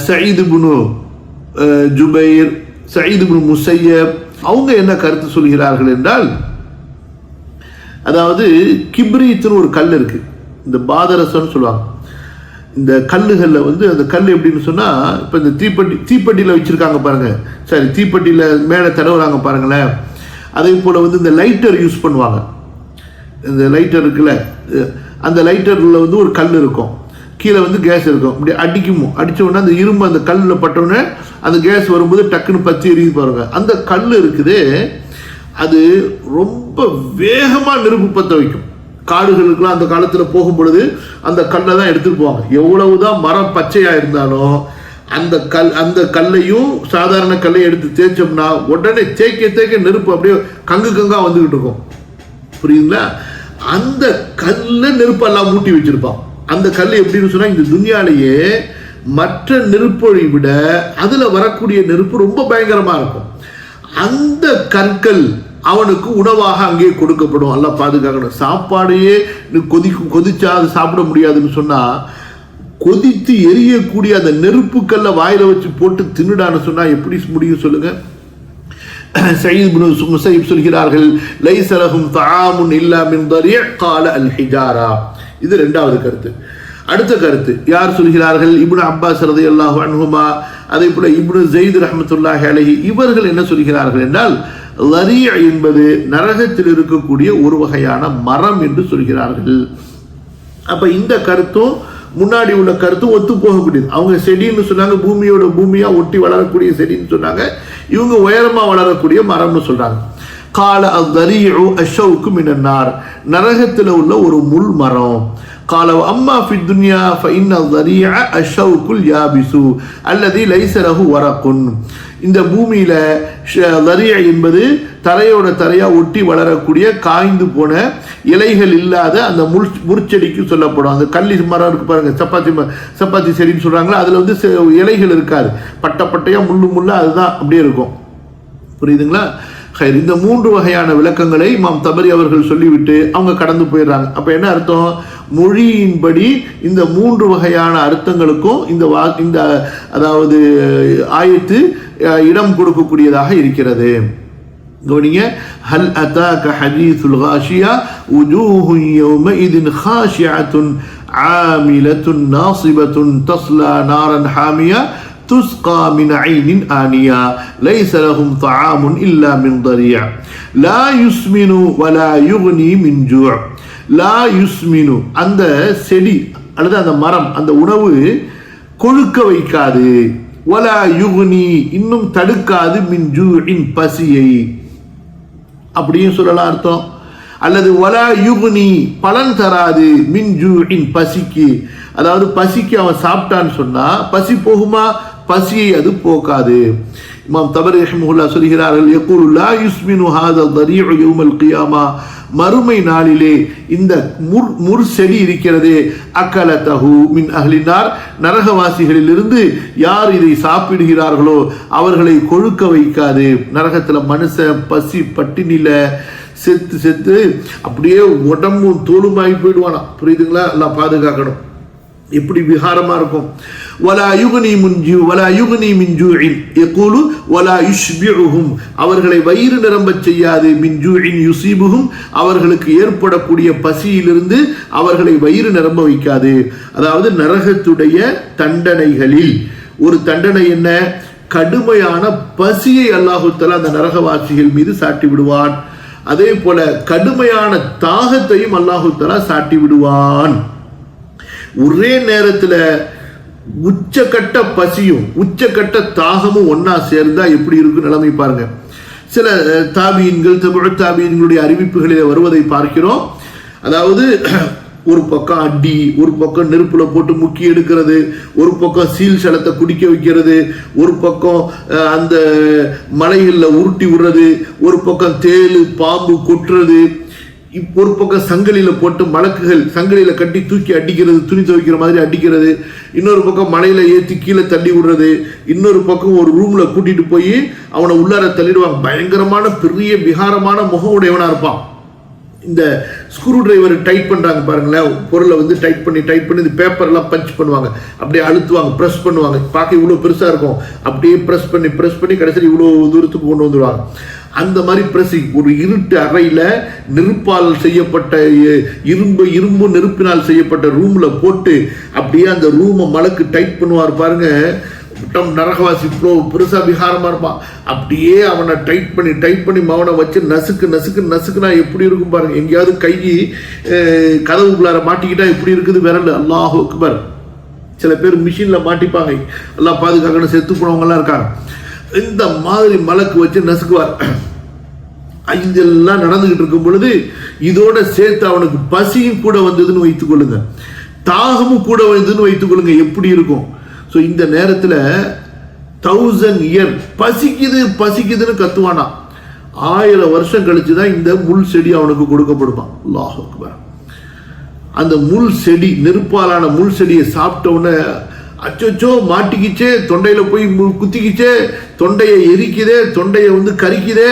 சயீத் இப்னு ஜுபைர், சயீத் இப்னு முஸையப், அவங்க என்ன கருத்து சொல்கிறார்கள் என்றால், அதாவது கிப்ரீத்னு ஒரு கல் இருக்கு, இந்த பாதரசம்னு சொல்லுவாங்க. இந்த கல்லுகளில் வந்து அந்த கல் எப்படின்னு சொன்னால், இப்போ இந்த தீப்பெட்டியில் வச்சுருக்காங்க பாருங்கள், சரி தீப்பெட்டியில் மேலே தடவுறாங்க பாருங்களேன். அதே போல் வந்து இந்த லைட்டர் யூஸ் பண்ணுவாங்க. இந்த லைட்டர் இருக்குல்ல, அந்த லைட்டரில் வந்து ஒரு கல் இருக்கும், கீழே வந்து கேஸ் இருக்கும். இப்படி அடித்த உடனே அந்த இரும்பு அந்த கல்லில் பட்டவுடனே அந்த கேஸ் வரும்போது டக்குன்னு பற்றி எரியுது பாருங்க. அந்த கல் இருக்குது, அது ரொம்ப வேகமாக நெருப்பு பற்ற வைக்கும். காடுகளுக்கெல்லாம் அந்த காலத்தில் போகும் பொழுது அந்த கல்லை தான் எடுத்துட்டு போவாங்க. எவ்வளவுதான் மரம் பச்சையாக இருந்தாலும் அந்த கல்லையும் சாதாரண கல்லையும் எடுத்து தேய்ச்சோம்னா உடனே தேய்க்க நெருப்பு அப்படியே கங்கா வந்துகிட்டு இருக்கும். புரியுதுங்களா? அந்த கல்லை நெருப்பெல்லாம் மூட்டி வச்சிருப்பான். அந்த கல் எப்படின்னு சொன்னா, இந்த துனியாலேயே மற்ற நெருப்பை விட அதுல வரக்கூடிய நெருப்பு ரொம்ப பயங்கரமா இருக்கும். அந்த கற்கள் அவனுக்கு உணவாக அங்கே கொடுக்கப்படும். எல்லாம் பாதுகாக்கணும். சாப்பாடையே கொதிச்சா அது சாப்பிட முடியாதுன்னு சொன்னா, கொதித்து எரியக்கூடிய அந்த நெருப்புக்கல்ல வாயில வச்சு போட்டு தின்னுடான்னு சொன்னா எப்படி முடியும் சொல்லுங்க? சயீத் இப்னு முஸையப் சொல்கிறார்கள், லைஸ லஹும் தஆமுன் இல்லா மின் தரீ' قال الحجارة. இது இரண்டாவது கருத்து. அடுத்த கருத்து யார் சொல்கிறார்கள்? இப்னு அப்பாஸ் ரலியல்லாஹு அன்ஹுமா, அதே போல இப்னு ஸைத் ரஹ்மத்துல்லாஹி அலைஹி, இவர்கள் என்ன சொல்கிறார்கள் என்றால், லரி என்பது நரகத்தில் இருக்கக்கூடிய ஒரு வகையான மரம் என்று சொல்கிறார்கள். அப்ப இந்த கருத்தும் முன்னாடி உள்ள கருத்தும் ஒத்து போகக்கூடியது. அவங்க செடின்னு சொன்னாங்க, பூமியோட பூமியா ஒட்டி வளரக்கூடிய செடின்னு சொன்னாங்க. இவங்க உயரமா வளரக்கூடிய மரம்னு சொல்றாங்க. கால அஸ்ஸரீஉ அஷ்ஷௌகு மினன் நார், நரகத்தில் உள்ள ஒரு முள் மரம். قال أما في الدنيا فإن الضريع الشوك اليابس الذي ليس له ورق. இந்த பூமியில லரிய என்பது தரையோட தரையா ஒட்டி வளரக்கூடிய காய்ந்து போன இலைகள் இல்லாத அந்த முற்செடிக்கு சொல்லப்படும். அந்த கள்ளி மரம் இருக்கு பாருங்க, சப்பாத்தி செடின்னு சொல்றாங்களா, அதுல வந்து இலைகள் இருக்காது, பட்டையா முள்ளா அதுதான் அப்படியே இருக்கும். புரியுதுங்களா? இந்த மூன்று வகையான விளக்கங்களை இமாம் தபரி அவர்கள் சொல்லிவிட்டு அவங்க கடந்து போயிடுறாங்க. அப்ப என்ன அர்த்தம்? மொழியின்படி இந்த மூன்று வகையான அர்த்தங்களுக்கும் இந்த அதாவது ஆயத்து இடம் கொடுக்கக்கூடியதாக இருக்கிறது. கவனிங்க, ஹல் அதாக ஹதீசுல் காஷியா உஜூஹுன் யௌமஇதின் காஷிஅத்துன் ஆமிலத்துன் நாஸிபத்துன் தஸ்லா நாரன் ஹாமியா تسقى من عين آنية ليس لهم طعام إلا من ضريع لا يسمن ولا يغني من جوع. லா யுஸ்மினு, அந்த செடி அல்லது அந்த மரம், அந்த உணவு கொழுக்க வைக்காது, வலா யுக்னி இன்னும் தடுக்காது மின் ஜூஇன் பசியை அப்படியும் சொல்லலாம் அர்த்தம். அல்லது வலா யுக்னி பலன் தராது மின் ஜூஇன் பசிக்கு, அதாவது பசிக்கு அவன் சாப்பிட்டான்னு சொன்னா பசி போகுமா, பசியை அது போக்காது. இமாம் தபரி ரஹ்மத்துல்லாஹி சொல்கிறார்கள், யகூலு லா யுஸ்மினு ஹாதா தரீஉ யௌமல் கியாமா, மறுமை நாளிலே இந்த முர் செடி இருக்கிறதே, அக்கலதஹு மின் அஹ்லினார், நரகவாசிகளிலிருந்து யார் இதை சாப்பிடுகிறார்களோ அவர்களை கொழுக்க வைக்காது. நரகத்தில் மனுஷன் பசி பட்டினில செத்து செத்து அப்படியே உடம்பும் தோலுமாகி போயிடுவானா. புரியுதுங்களா? எல்லாம் பாதுகாக்கணும். எப்படி விகாரமா இருக்கும். வலா யுக்னி மின் ஜூஇன் யகூலு வலா யுஷ்பிஉஹும், அவர்களை வயிறு நிரம்பச் செய்யாது. மின் ஜூஇன் யுஸீபுஹும், அவர்களுக்கு ஏற்படக்கூடிய பசியிலிருந்து அவர்களை வயிறு நிரம்ப வைக்காது. அதாவது நரகத்துடைய தண்டனைகளில் ஒரு தண்டனை என்ன? கடுமையான பசியை அல்லாஹு தஆலா அந்த நரகவாசிகள் மீது சாட்டி விடுவான். அதே போல கடுமையான தாகத்தையும் அல்லாஹு தஆலா சாட்டி விடுவான். ஒரே நேரத்தில் உச்சக்கட்ட பசியும் உச்சக்கட்ட தாகமும் ஒன்னா சேர்ந்தா எப்படி இருக்கு நிலைமை பாருங்க. சில தாபீன்கள் தாபீன்களுடைய அறிவிப்புகளில் வருவதை பார்க்கிறோம். அதாவது ஒரு பக்கம் அடி, ஒரு பக்கம் நெருப்புல போட்டு முக்கி எடுக்கிறது, ஒரு பக்கம் சீல் சலத்தை குடிக்க வைக்கிறது, ஒரு பக்கம் அந்த மலைகளில் உருட்டி விடுறது, ஒரு பக்கம் தேளு பாம்பு கொட்டுறது, ஒரு பக்கம் சங்கிலியில போட்டு மலக்குகள் சங்கிலியில கட்டி தூக்கி அடிக்கிறது, துணி துவைக்கிற மாதிரி அடிக்கிறது, இன்னொரு பக்கம் மலையில ஏற்றி கீழே தள்ளி விடுறது, இன்னொரு பக்கம் ஒரு ரூம்ல கூட்டிட்டு போய் அவனை உள்ளார தள்ளிடுவாங்க. பயங்கரமான பெரிய விகாரமான முகம் உடையவனா இருப்பான். இந்த ஸ்க்ரூ டிரைவர் டைட் பண்றாங்க பாருங்களேன், பொருளை வந்து டைட் பண்ணி இந்த பேப்பர்லாம் பஞ்ச் பண்ணுவாங்க, அப்படியே அழுத்துவாங்க, ப்ரெஸ் பண்ணுவாங்க, பார்க்க இவ்வளோ பெருசா இருக்கும், அப்படியே ப்ரெஸ் பண்ணி கடைசியில் இவ்வளோ தூரத்துக்கு கொண்டு வந்துடுவாங்க. அந்த மாதிரி பிரசிங் ஒரு இருட்டு அறையில நெருப்பால் செய்யப்பட்ட இரும்பு நெருப்பினால் செய்யப்பட்ட ரூம்ல போட்டு அப்படியே அந்த ரூமை மலக்கு டைட் பண்ணுவார் பாருங்க. நரகவாசி பெருசா விகாரமா இருப்பான். அப்படியே அவனை டைட் பண்ணி மவனை வச்சு நசுக்குனா எப்படி இருக்கும் பாருங்க. எங்கேயாவது கை கதவுக்குள்ளார மாட்டிக்கிட்டா எப்படி இருக்குது விரல். அல்லாஹ் அக்பர். சில பேர் மிஷின்ல மாட்டிப்பாங்க, எல்லாம் பாதுகாக்கணும், செத்து போனவங்க எல்லாம் இருக்காங்க. இந்த மாதிரி மலக்கு வச்சு நசுக்குவார். இதெல்லாம் நடந்துகிட்டு இருக்கும் பொழுது இதோட சேர்த்து அவனுக்கு பசியும் கூட வந்ததுன்னு வைத்துக் கொள்ளுங்க, தாகமும் கூட வந்ததுன்னு வைத்துக் கொள்ளுங்க, எப்படி இருக்கும். ஸோ இந்த நேரத்தில் 1000 இயர் பசிக்குதுன்னு கத்துவானா. 1000 வருஷம் கழிச்சுதான் இந்த முள் செடி அவனுக்கு கொடுக்கப்படுமா. அல்லாஹ் அக்பர். அந்த முள் செடி, நெருப்பாலான முள் செடியை சாப்பிட்டவுடனே அச்சோ மாட்டிக்கிச்சே, தொண்டையில போய் குத்திக்கிச்சே, தொண்டையை எரிக்குதே, தொண்டையை வந்து கரிக்குதே,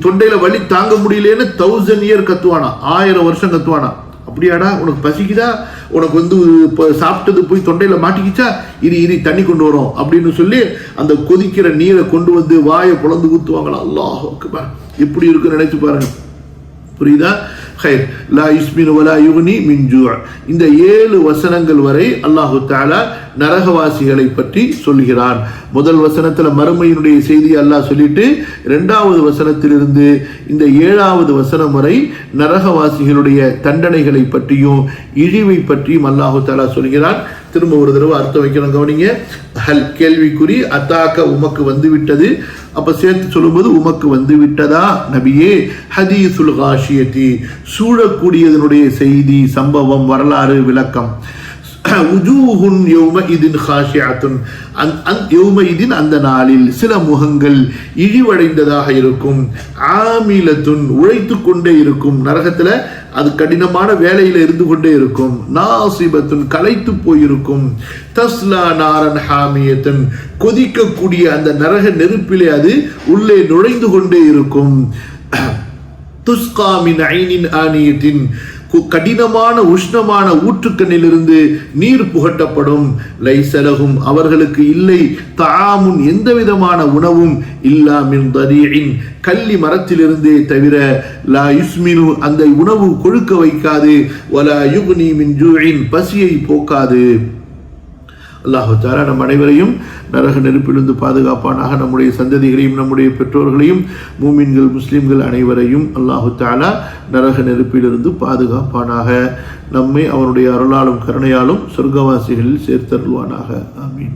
தொண்டையில வலி தாங்க முடியலன்னு 1000 இயர் கத்துவானா. 1000 வருஷம் கத்துவானா. அப்படியாடா உனக்கு பசிக்குதா, உனக்கு வந்து சாப்பிட்டது போய் தொண்டையில மாட்டிக்கிச்சா, இரி தண்ணி கொண்டு வரும் அப்படின்னு சொல்லி அந்த கொதிக்கிற நீரை கொண்டு வந்து வாயை பொளந்து ஊத்துவாங்களா. அல்லாஹ் அக்பர். எப்படி இருக்குன்னு நினைச்சு பாருங்க. புரியுதா? خير لا يسمن ولا يغني من جوع. இந்த 7 வசனங்கள் வரை அல்லாஹு தஆலா நரகவாசிகளை பற்றி சொல்கிறான். முதல் வசனத்துல மறுமையினுடைய செய்தி அல்லாஹ் சொல்லிட்டு, இரண்டாவது வசனத்திலிருந்து இந்த 7வது வசனம் வரை நரகவாசிகளுடைய தண்டனைகளை பற்றியும் இழிவை பற்றியும் அல்லாஹு தஆலா சொல்கிறான். திரும்ப ஒரு தடவை அர்த்தம் வைக்கணும், கவனிங்க. ஹல் கேள்விக்குறி, அத்தாக்க உமக்கு வந்து விட்டது. அப்ப சேர்த்து சொல்லும்போது உமக்கு வந்து விட்டதா நபியே, ஹதீசுல் காஷியத்தி சூழக்கூடியதனுடைய செய்தி, சம்பவம், வரலாறு, விளக்கம். உஜூஹுன் யௌமஇதின் காஷியத்துன், யௌமஇதின் அந்த நாளில் சில முகங்கள் இழிவடைந்ததாக இருக்கும். ஆமிலத்துன் உழைத்து கொண்டே இருக்கும். நரகத்துல அது கடினமான வேலையில இருந்து கொண்டே இருக்கும். நாசிபத்துன் களைத்து போயிருக்கும். தஸ்லா நாரன் ஹாமியத்தன் கொதிக்கக்கூடிய அந்த நரக நெருப்பிலே அது உள்ளே நுழைந்து கொண்டே இருக்கும். துஸ்கா மின் ஐனின் ஆனியத்தின் கடினமான உஷ்ணமான ஊற்றுக்கண்ணிலிருந்து நீர் புகட்டப்படும். லைசலகும் அவர்களுக்கு இல்லை, தாமுன் எந்த விதமான உணவும், இல்லா மின் தரீஇன் கள்ளி மரத்திலிருந்தே தவிர, லா யுஸ்மினு அந்த உணவு கொழுக்க வைக்காது, வலா யுக்னி மின் ஜூஇன் பசியை போக்காது. அல்லாஹ் தஆலா நம் அனைவரையும் நரக நெருப்பிலிருந்து பாதுகாப்பானாக. நம்முடைய சந்ததிகளையும் நம்முடைய பெற்றோர்களையும் மூமின்கள் முஸ்லிம்கள் அனைவரையும் அல்லாஹ் தஆலா நரக நெருப்பிலிருந்து பாதுகாப்பானாக. நம்மை அவனுடைய அருளாலும் கருணையாலும் சொர்க்கவாசிகளில் சேர்த்தருள்வானாக. ஆமீன்.